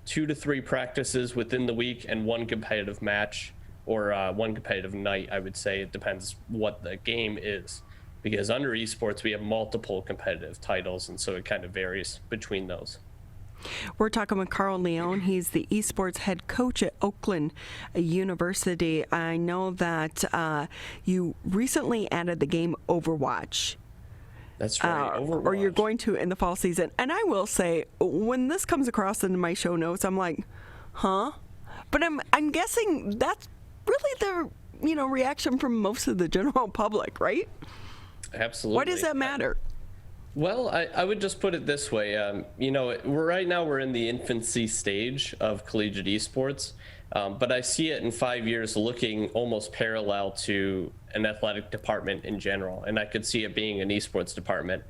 2 to 3 practices within the week, and 1 competitive match or 1 competitive night, I would say. It depends what the game is. Because under esports, we have multiple competitive titles, and so it kind of varies between those. We're talking with Carl Leone. He's the esports head coach at Oakland University. I know that you recently added the game Overwatch. That's right. Or you're going to in the fall season. And I will say, when this comes across into my show notes, I'm like, huh? But I'm guessing that's really the reaction from most of the general public, right? Absolutely. Why does that matter? Well, I would just put it this way. Right now we're in the infancy stage of collegiate esports, but I see it in 5 years looking almost parallel to an athletic department in general, and I could see it being an esports department.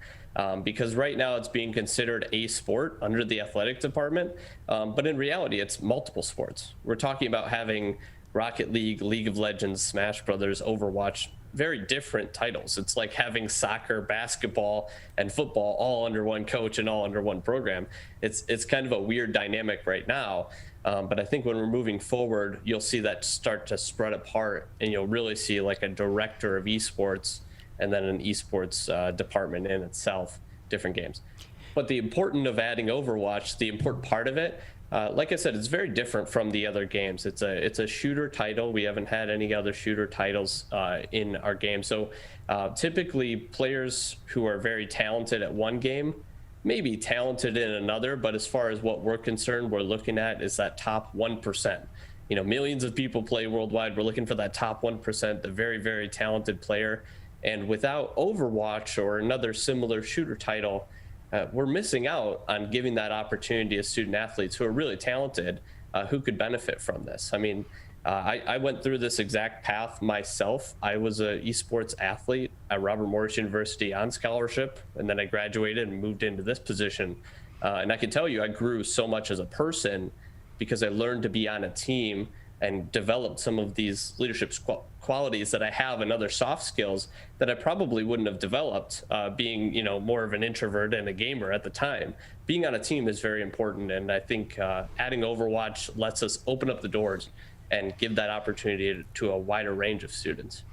Because right now it's being considered a sport under the athletic department, but in reality it's multiple sports. We're talking about having Rocket League, League of Legends, Smash Brothers, Overwatch, very different titles. It's like having soccer, basketball, and football all under one coach and all under one program. It's kind of a weird dynamic right now, but I think when we're moving forward, you'll see that start to spread apart, and you'll really see like a director of esports and then an esports department in itself, different games. But the important of adding Overwatch, the important part of it, like I said, it's very different from the other games. It's a shooter title. We haven't had any other shooter titles in our game. So typically players who are very talented at one game may be talented in another, but as far as what we're concerned, we're looking at is that top 1%. Millions of people play worldwide. We're looking for that top 1%, the very, very talented player. And without Overwatch or another similar shooter title, we're missing out on giving that opportunity to student athletes who are really talented, who could benefit from this. I mean, I went through this exact path myself. I was an esports athlete at Robert Morris University on scholarship, and then I graduated and moved into this position. And I can tell you, I grew so much as a person because I learned to be on a team and developed some of these leadership qualities that I have and other soft skills that I probably wouldn't have developed being, more of an introvert and a gamer at the time. Being on a team is very important, and I think adding Overwatch lets us open up the doors and give that opportunity to a wider range of students.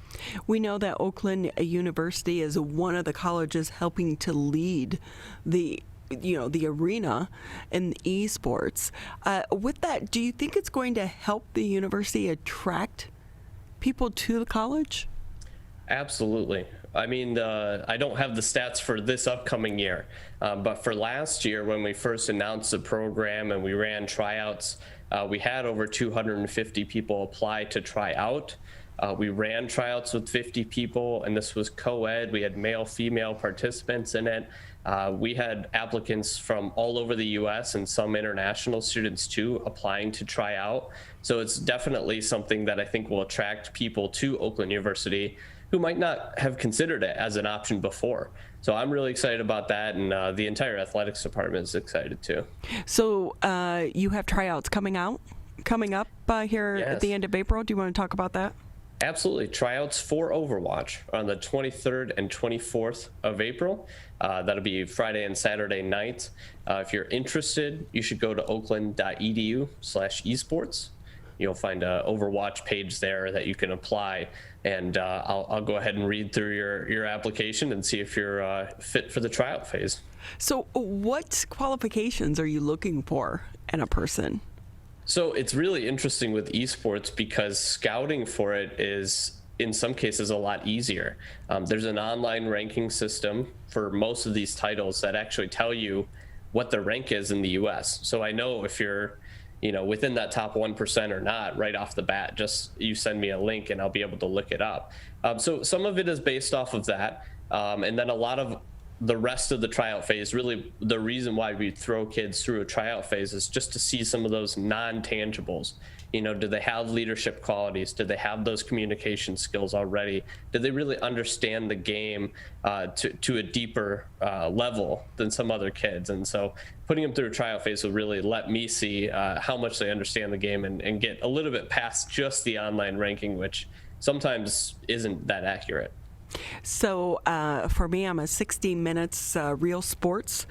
We know that Oakland University is one of the colleges helping to lead the arena in esports. With that, do you think it's going to help the university attract people to the college? Absolutely. I mean, I don't have the stats for this upcoming year, but for last year when we first announced the program and we ran tryouts, we had over 250 people apply to try out. We ran tryouts with 50 people, and this was co-ed. We had male, female participants in it. We had applicants from all over the U.S. and some international students too applying to try out. So it's definitely something that I think will attract people to Oakland University who might not have considered it as an option before. So I'm really excited about that, and the entire athletics department is excited too. So you have tryouts coming up here Yes. at the end of April. Do you want to talk about that? Absolutely. Tryouts for Overwatch on the 23rd and 24th of April. That'll be Friday and Saturday night. If you're interested, you should go to oakland.edu/esports. You'll find an Overwatch page there that you can apply, and I'll go ahead and read through your application and see if you're fit for the tryout phase. So what qualifications are you looking for in a person? So it's really interesting with esports because scouting for it is in some cases a lot easier. There's an online ranking system for most of these titles that actually tell you what the rank is in the US. So I know if you're within that top 1% or not right off the bat. Just you send me a link and I'll be able to look it up. So some of it is based off of that. And then a lot of the rest of the tryout phase, really the reason why we throw kids through a tryout phase is just to see some of those non-tangibles. Do they have leadership qualities? Do they have those communication skills already? Do they really understand the game to a deeper level than some other kids? And so putting them through a tryout phase will really let me see how much they understand the game and get a little bit past just the online ranking, which sometimes isn't that accurate. So for me, I'm a 60 Minutes Real Sports,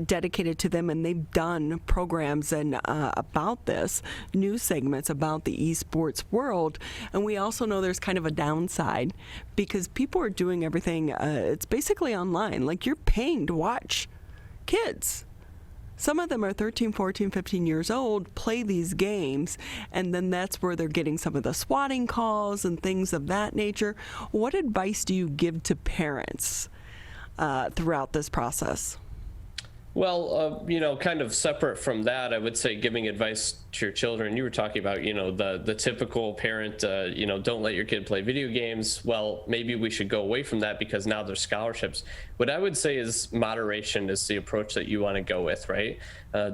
dedicated to them, and they've done programs and about this, news segments about the esports world. And we also know there's kind of a downside because people are doing everything, it's basically online. Like you're paying to watch kids. some of them are 13, 14, 15 years old, play these games, and then that's where they're getting some of the swatting calls and things of that nature. What advice do you give to parents throughout this process? Well, kind of separate from that, I would say giving advice to your children. You were talking about, the typical parent, don't let your kid play video games. Well, maybe we should go away from that because now there's scholarships. What I would say is moderation is the approach that you want to go with, right?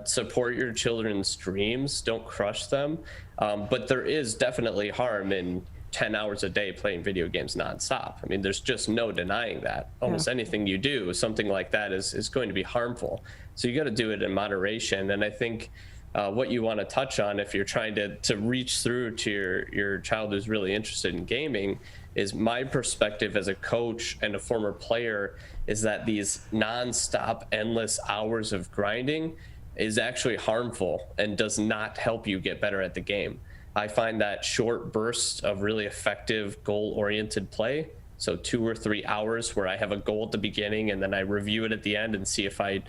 Support your children's dreams, don't crush them. But there is definitely harm in 10 hours a day playing video games nonstop. I mean, there's just no denying that. Almost anything you do, something like that is going to be harmful. So you got to do it in moderation. And I think what you want to touch on if you're trying to reach through to your child who's really interested in gaming is my perspective as a coach and a former player is that these nonstop, endless hours of grinding is actually harmful and does not help you get better at the game. I find that short bursts of really effective goal-oriented play, so 2 or 3 hours where I have a goal at the beginning and then I review it at the end and see if I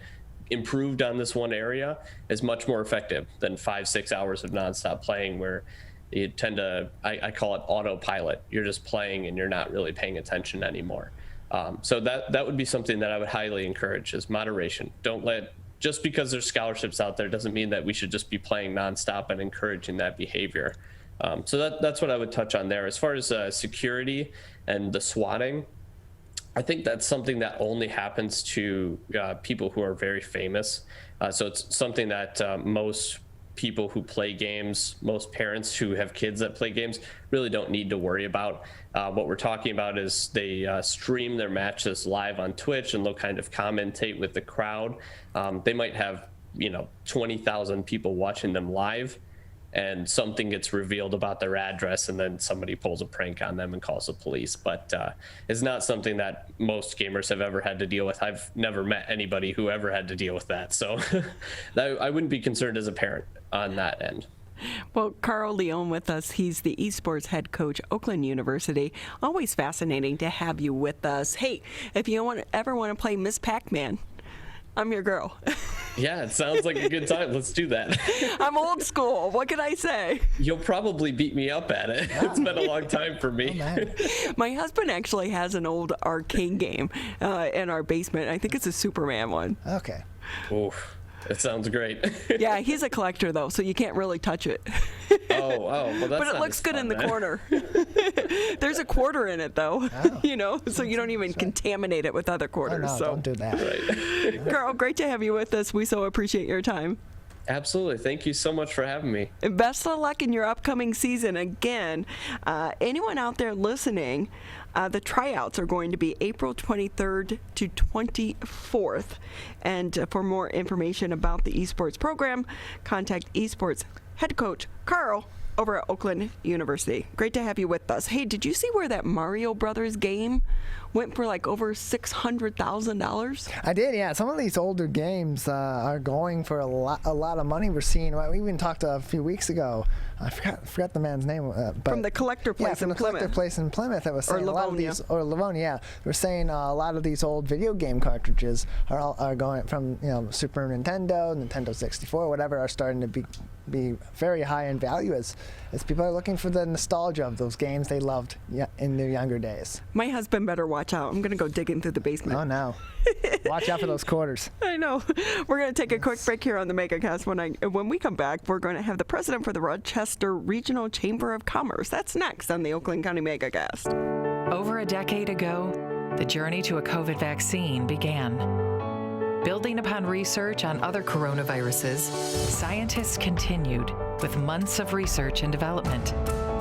improved on this one area, is much more effective than 5-6 hours of nonstop playing where you tend to, I call it autopilot. You're just playing and you're not really paying attention anymore. So that would be something that I would highly encourage is moderation. Just because there's scholarships out there doesn't mean that we should just be playing nonstop and encouraging that behavior. So that's what I would touch on there. As far as security and the swatting, I think that's something that only happens to people who are very famous. So it's something that most people who play games, most parents who have kids that play games really don't need to worry about. What we're talking about is they stream their matches live on Twitch and they'll kind of commentate with the crowd. They might have, 20,000 people watching them live and something gets revealed about their address and then somebody pulls a prank on them and calls the police. But it's not something that most gamers have ever had to deal with. I've never met anybody who ever had to deal with that. So I wouldn't be concerned as a parent on that end. Well, Carl Leon with us. He's the esports head coach, Oakland University. Always fascinating to have you with us. Hey, if you ever want to play Miss Pac-Man, I'm your girl. Yeah, it sounds like a good time. Let's do that. I'm old school. What can I say? You'll probably beat me up at it. It's been a long time for me. My husband actually has an old arcade game in our basement. I think it's a Superman one. Okay. Oof. It sounds great. Yeah, he's a collector, though, so you can't really touch it. Well, that's but it looks good in the corner. There's a quarter in it, though, so you don't even contaminate it with other quarters. Oh, no, don't do that. Right. Carl, great to have you with us. We so appreciate your time. Absolutely. Thank you so much for having me. Best of luck in your upcoming season. Again, anyone out there listening, the tryouts are going to be April 23rd to 24th. And for more information about the esports program, contact esports head coach Carl over at Oakland University. Great to have you with us. Hey, did you see where that Mario Brothers game went for like over $600,000? I did, yeah. Some of these older games are going for a lot of money. We're seeing. We even talked a few weeks ago. I forgot the man's name. But from the collector place in Plymouth. From the collector place in Plymouth, that was saying a lot of these, or Livonia. Yeah, we're saying a lot of these old video game cartridges are going from Super Nintendo 64, whatever, are starting to be very high in value as people are looking for the nostalgia of those games they loved in their younger days. My husband better watch out. I'm going to go digging through the basement. Oh, no. Watch out for those quarters. I know. We're going to take a quick break here on the Megacast. When we come back, we're going to have the president for the Rochester Regional Chamber of Commerce. That's next on the Oakland County Megacast. Over a decade ago, the journey to a COVID vaccine began. Building upon research on other coronaviruses, scientists continued with months of research and development,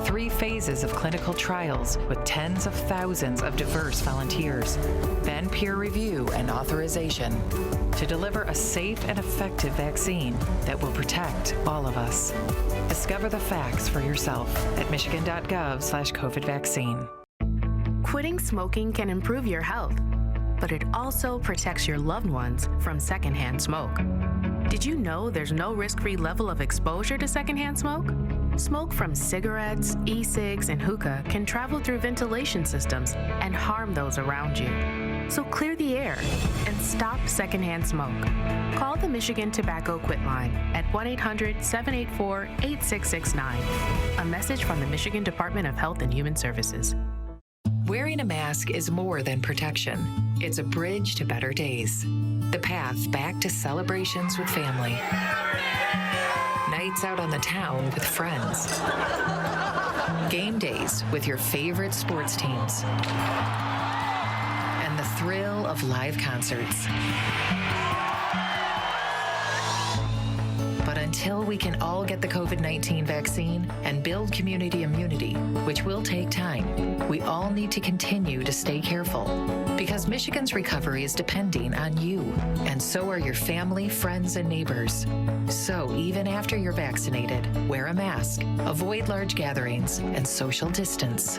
3 phases of clinical trials with tens of thousands of diverse volunteers, then peer review and authorization to deliver a safe and effective vaccine that will protect all of us. Discover the facts for yourself at michigan.gov/COVID vaccine. Quitting smoking can improve your health, but it also protects your loved ones from secondhand smoke. Did you know there's no risk-free level of exposure to secondhand smoke? Smoke from cigarettes, e-cigs, and hookah can travel through ventilation systems and harm those around you. So clear the air and stop secondhand smoke. Call the Michigan Tobacco Quit Line at 1-800-784-8669. A message from the Michigan Department of Health and Human Services. Wearing a mask is more than protection. It's a bridge to better days. The path back to celebrations with family. Nights out on the town with friends. Game days with your favorite sports teams. And the thrill of live concerts. But until we can all get the COVID-19 vaccine and build community immunity, which will take time, we all need to continue to stay careful. Because Michigan's recovery is depending on you, and so are your family, friends, and neighbors. So even after you're vaccinated, wear a mask, avoid large gatherings, and social distance.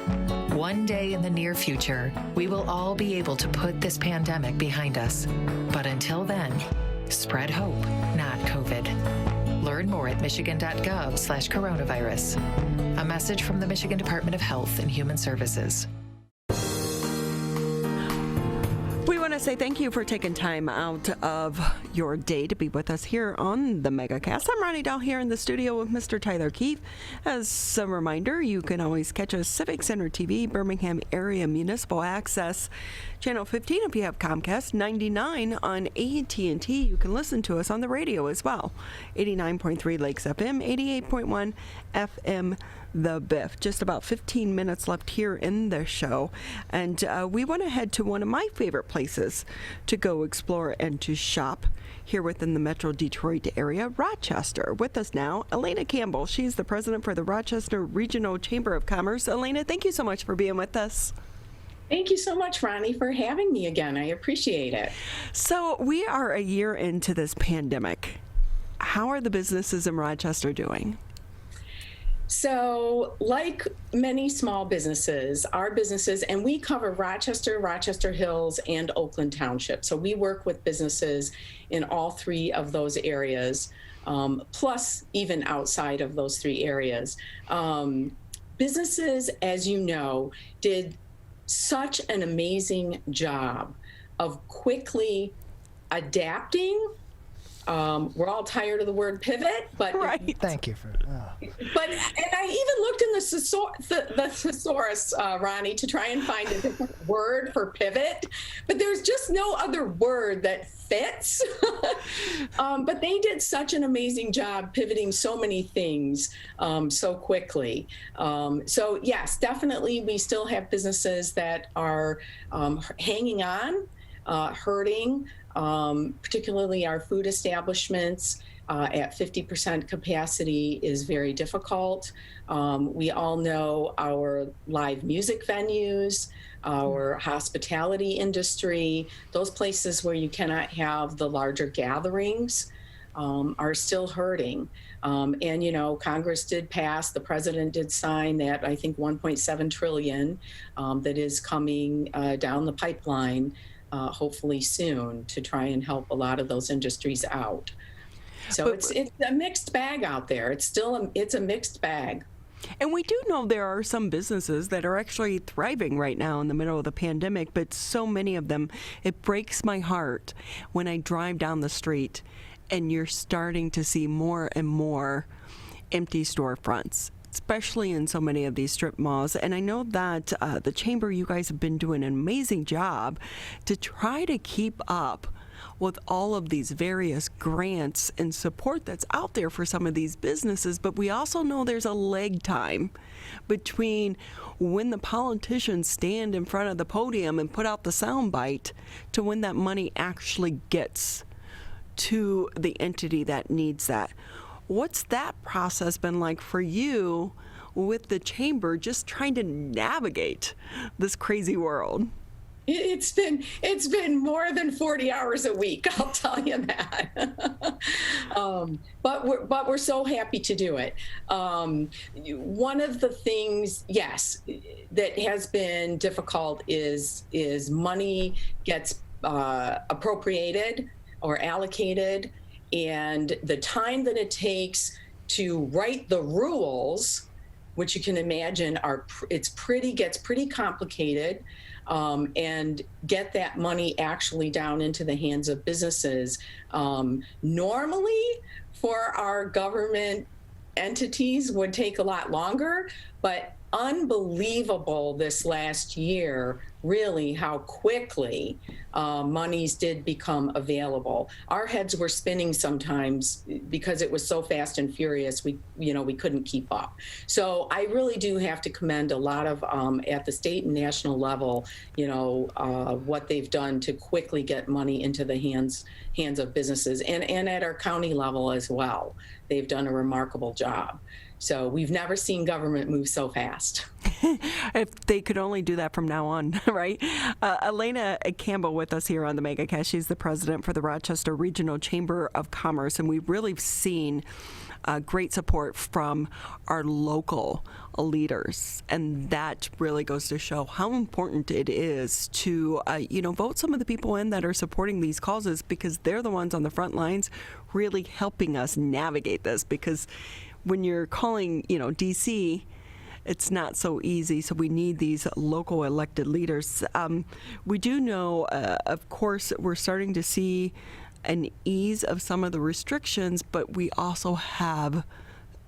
One day in the near future, we will all be able to put this pandemic behind us. But until then, spread hope, not COVID. Learn more at michigan.gov/coronavirus. A message from the Michigan Department of Health and Human Services. We want to say thank you for taking time out of your day to be with us here on the Megacast. I'm Ronnie Dahl here in the studio with Mr. Tyler Keefe. As a reminder, you can always catch us Civic Center TV, Birmingham Area Municipal Access, Channel 15 if you have Comcast, 99 on AT&T. You can listen to us on the radio as well, 89.3 Lakes FM, 88.1 FM The Biff. Just about 15 minutes left here in the show, and we want to head to one of my favorite places to go explore and to shop here within the Metro Detroit area, Rochester. With us now, Elena Campbell. She's the president for the Rochester Regional Chamber of Commerce. Elena, thank you so much for being with us. Thank you so much, Ronnie, for having me again. I appreciate it. So we are a year into this pandemic. How are the businesses in Rochester doing? So, like many small businesses, our businesses, and we cover Rochester, Rochester Hills, and Oakland Township. So we work with businesses in all three of those areas, plus even outside of those three areas. Businesses, as you know, did such an amazing job of quickly adapting. We're all tired of the word pivot, but right. Thank you for. But and I even looked in the thesaurus, Ronnie, to try and find a different word for pivot, but there's just no other word that fits. But they did such an amazing job pivoting so many things so quickly. So yes, definitely, we still have businesses that are hanging on, hurting. Particularly our food establishments at 50% capacity is very difficult. We all know our live music venues, our hospitality industry, those places where you cannot have the larger gatherings are still hurting. And, you know, Congress did pass, the president did sign that, I think, $1.7 trillion that is coming down the pipeline hopefully soon to try and help a lot of those industries out. So it's a mixed bag out there. It's a mixed bag. And we do know there are some businesses that are actually thriving right now in the middle of the pandemic, but so many of them, it breaks my heart when I drive down the street and you're starting to see more and more empty storefronts, especially in so many of these strip malls. And I know that the Chamber, you guys have been doing an amazing job to try to keep up with all of these various grants and support that's out there for some of these businesses. But we also know there's a lag time between when the politicians stand in front of the podium and put out the soundbite to when that money actually gets to the entity that needs that. What's that process been like for you with the Chamber, just trying to navigate this crazy world? It's been more than 40 hours a week, I'll tell you that. But we're so happy to do it. One of the things, yes, that has been difficult is money gets appropriated or allocated, and the time that it takes to write the rules, which you can imagine gets pretty complicated. and get that money actually down into the hands of businesses. Normally, for our government entities would take a lot longer, but unbelievable this last year, really, how quickly monies did become available. Our heads were spinning sometimes because it was so fast and furious, we couldn't keep up. So I really do have to commend a lot of, at the state and national level, what they've done to quickly get money into the hands of businesses, and at our county level as well. They've done a remarkable job. So we've never seen government move so fast. If they could only do that from now on, right? Elena Campbell with us here on the Megacast. She's the president for the Rochester Regional Chamber of Commerce, and we've really seen great support from our local leaders, and that really goes to show how important it is to vote some of the people in that are supporting these causes, because they're the ones on the front lines really helping us navigate this. Because when you're calling, DC, it's not so easy. So we need these local elected leaders. We do know, of course, we're starting to see an ease of some of the restrictions, but we also have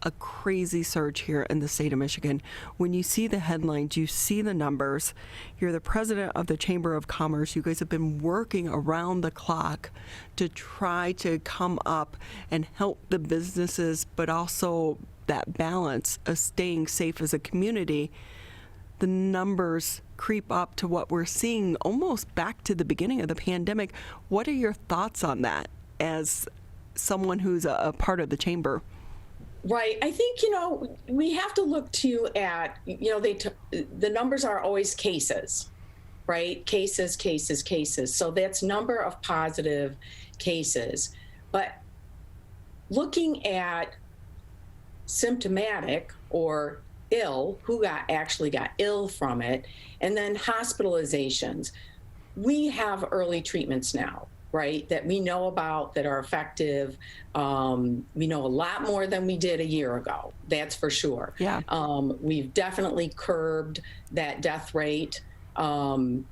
a crazy surge here in the state of Michigan. When you see the headlines, you see the numbers. You're the president of the Chamber of Commerce. You guys have been working around the clock to try to come up and help the businesses, but also that balance of staying safe as a community. The numbers creep up to what we're seeing almost back to the beginning of the pandemic. What are your thoughts on that as someone who's a part of the chamber? Right. I think, we have to look too at, the numbers are always cases, right? Cases. So that's number of positive cases. But looking at symptomatic or ill, who actually got ill from it, and then hospitalizations. We have early treatments now, right, that we know about that are effective. We know a lot more than we did a year ago, that's for sure. Yeah. We've definitely curbed that death rate, remarkable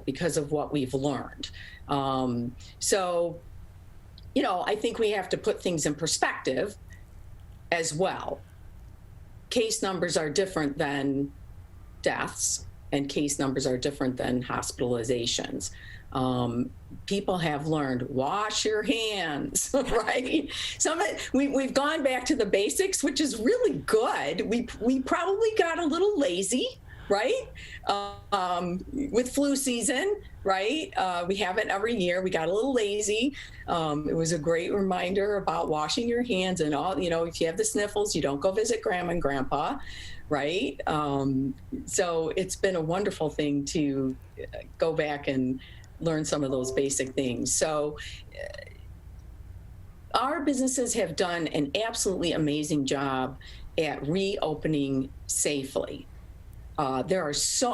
because of what we've learned. So, I think we have to put things in perspective as well. Case numbers are different than deaths, and case numbers are different than hospitalizations. People have learned, wash your hands, right? We've gone back to the basics, which is really good. We probably got a little lazy, right? With flu season, right? We have it every year. We got a little lazy. It was a great reminder about washing your hands and all, if you have the sniffles, you don't go visit grandma and grandpa, right? So it's been a wonderful thing to go back and learn some of those basic things. So our businesses have done an absolutely amazing job at reopening safely. There are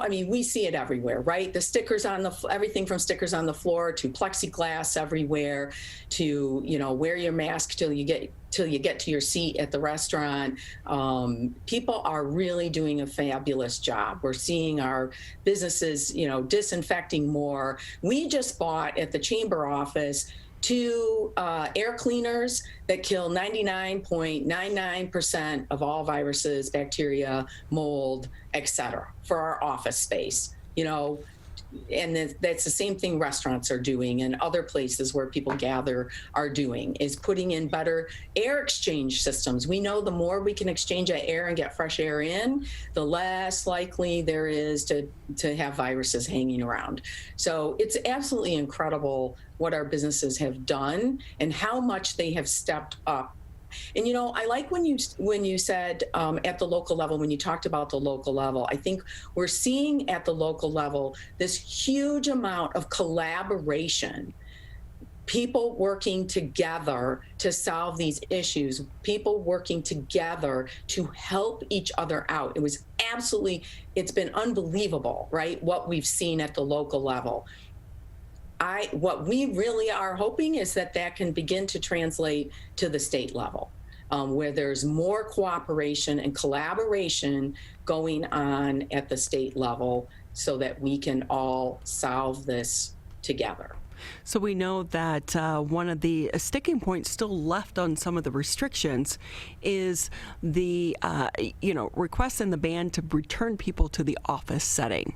we see it everywhere, right? The stickers on everything from stickers on the floor to plexiglass everywhere to, wear your mask till you get to your seat at the restaurant. People are really doing a fabulous job. We're seeing our businesses, disinfecting more. We just bought at the chamber office 2 air cleaners that kill 99.99% of all viruses, bacteria, mold, etc. for our office space, and that's the same thing restaurants are doing and other places where people gather are doing, is putting in better air exchange systems. We know the more we can exchange that air and get fresh air in, the less likely there is to have viruses hanging around. So it's absolutely incredible what our businesses have done and how much they have stepped up. And I like when you said at the local level, when you talked about the local level, I think we're seeing at the local level this huge amount of collaboration, people working together to solve these issues, people working together to help each other out. It's been unbelievable, right? What we've seen at the local level. What we really are hoping is that can begin to translate to the state level. where there's more cooperation and collaboration going on at the state level so that we can all solve this together. So we know that one of the sticking points still left on some of the restrictions is the, request in the ban to return people to the office setting.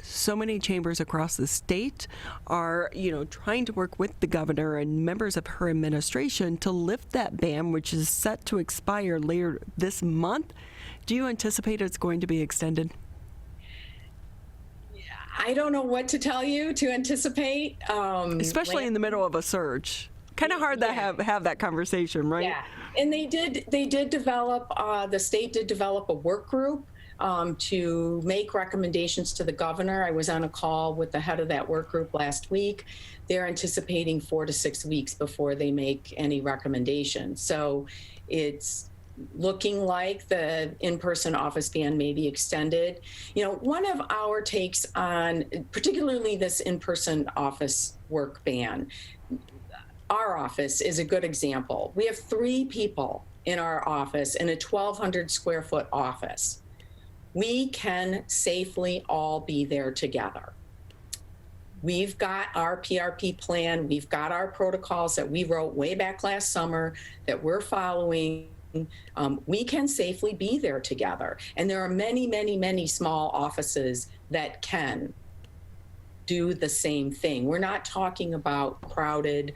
So many chambers across the state are, trying to work with the governor and members of her administration to lift that ban, which is set to expire later this month. Do you anticipate it's going to be extended? I don't know what to tell you to anticipate. Especially in the middle of a surge. Kind of hard to have that conversation, right? Yeah, and they did develop, the state did develop a work group to make recommendations to the governor. I was on a call with the head of that work group last week. They're anticipating 4 to 6 weeks before they make any recommendations. So it's looking like the in-person office ban may be extended. One of our takes on particularly this in-person office work ban, our office is a good example. We have 3 people in our office in a 1,200 square foot office. We can safely all be there together. We've got our PRP plan. We've got our protocols that we wrote way back last summer that we're following. We can safely be there together. And there are many, many, many small offices that can do the same thing. We're not talking about crowded,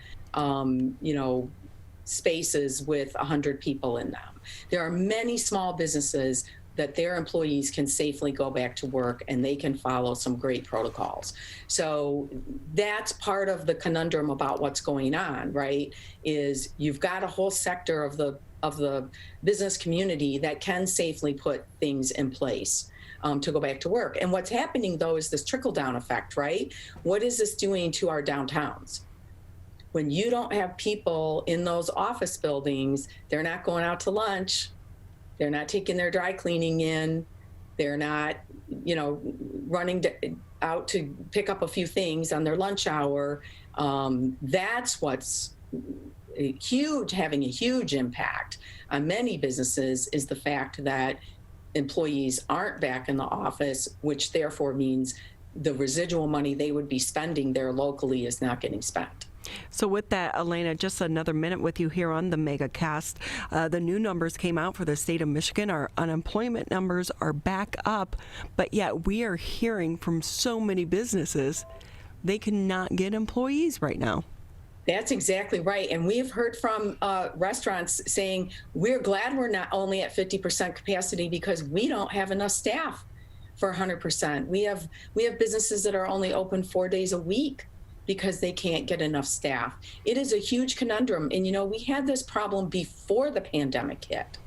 spaces with 100 people in them. There are many small businesses that their employees can safely go back to work and they can follow some great protocols. So that's part of the conundrum about what's going on, right? Is you've got a whole sector of the business community that can safely put things in place to go back to work. And what's happening, though, is this trickle-down effect, right? What is this doing to our downtowns? When you don't have people in those office buildings, they're not going out to lunch, they're not taking their dry cleaning in, they're not, running out to pick up a few things on their lunch hour. That's what's having a huge impact on many businesses, is the fact that employees aren't back in the office, which therefore means the residual money they would be spending there locally is not getting spent. So with that, Elena, just another minute with you here on the Megacast. The new numbers came out for the state of Michigan. Our unemployment numbers are back up, but yet we are hearing from so many businesses they cannot get employees right now. That's exactly right. And we've heard from restaurants saying, we're glad we're not only at 50% capacity because we don't have enough staff for 100%. We have businesses that are only open 4 days a week because they can't get enough staff. It is a huge conundrum. And, we had this problem before the pandemic hit.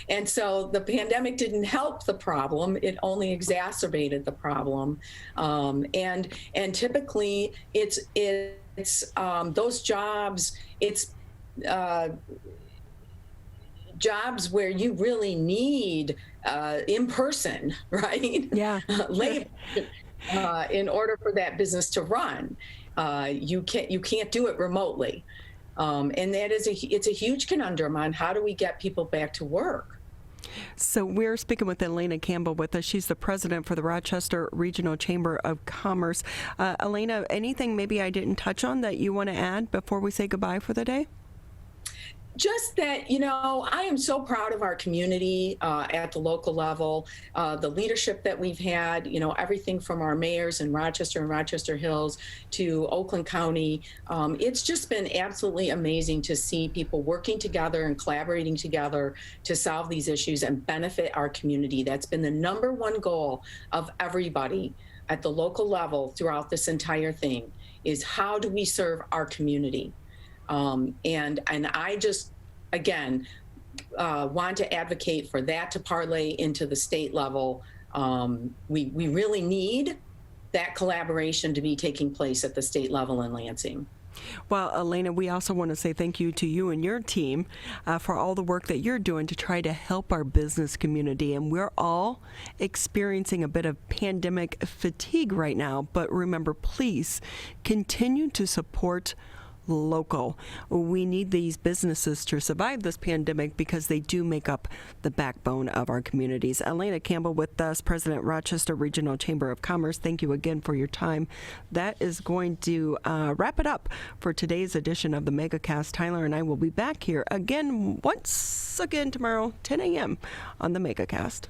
And so the pandemic didn't help the problem. It only exacerbated the problem. And typically it's those jobs, jobs where you really need in person, right? Yeah. Labor in order for that business to run. You can't do it remotely. And it's a huge conundrum on how do we get people back to work. So we're speaking with Elena Campbell with us. She's the president for the Rochester Regional Chamber of Commerce. Elena, anything maybe I didn't touch on that you want to add before we say goodbye for the day? Just that, I am so proud of our community at the local level, the leadership that we've had, everything from our mayors in Rochester and Rochester Hills to Oakland County. It's just been absolutely amazing to see people working together and collaborating together to solve these issues and benefit our community. That's been the number one goal of everybody at the local level throughout this entire thing, is how do we serve our community? And I just, again, want to advocate for that to parlay into the state level. We really need that collaboration to be taking place at the state level in Lansing. Well, Elena, we also want to say thank you to you and your team for all the work that you're doing to try to help our business community. And we're all experiencing a bit of pandemic fatigue right now. But remember, please continue to support local. We need these businesses to survive this pandemic because they do make up the backbone of our communities. Elena Campbell with us, President, Rochester Regional Chamber of Commerce. Thank you again for your time. That is going to wrap it up for today's edition of the Megacast. Tyler and I will be back here again once again tomorrow, 10 a.m. on the Megacast.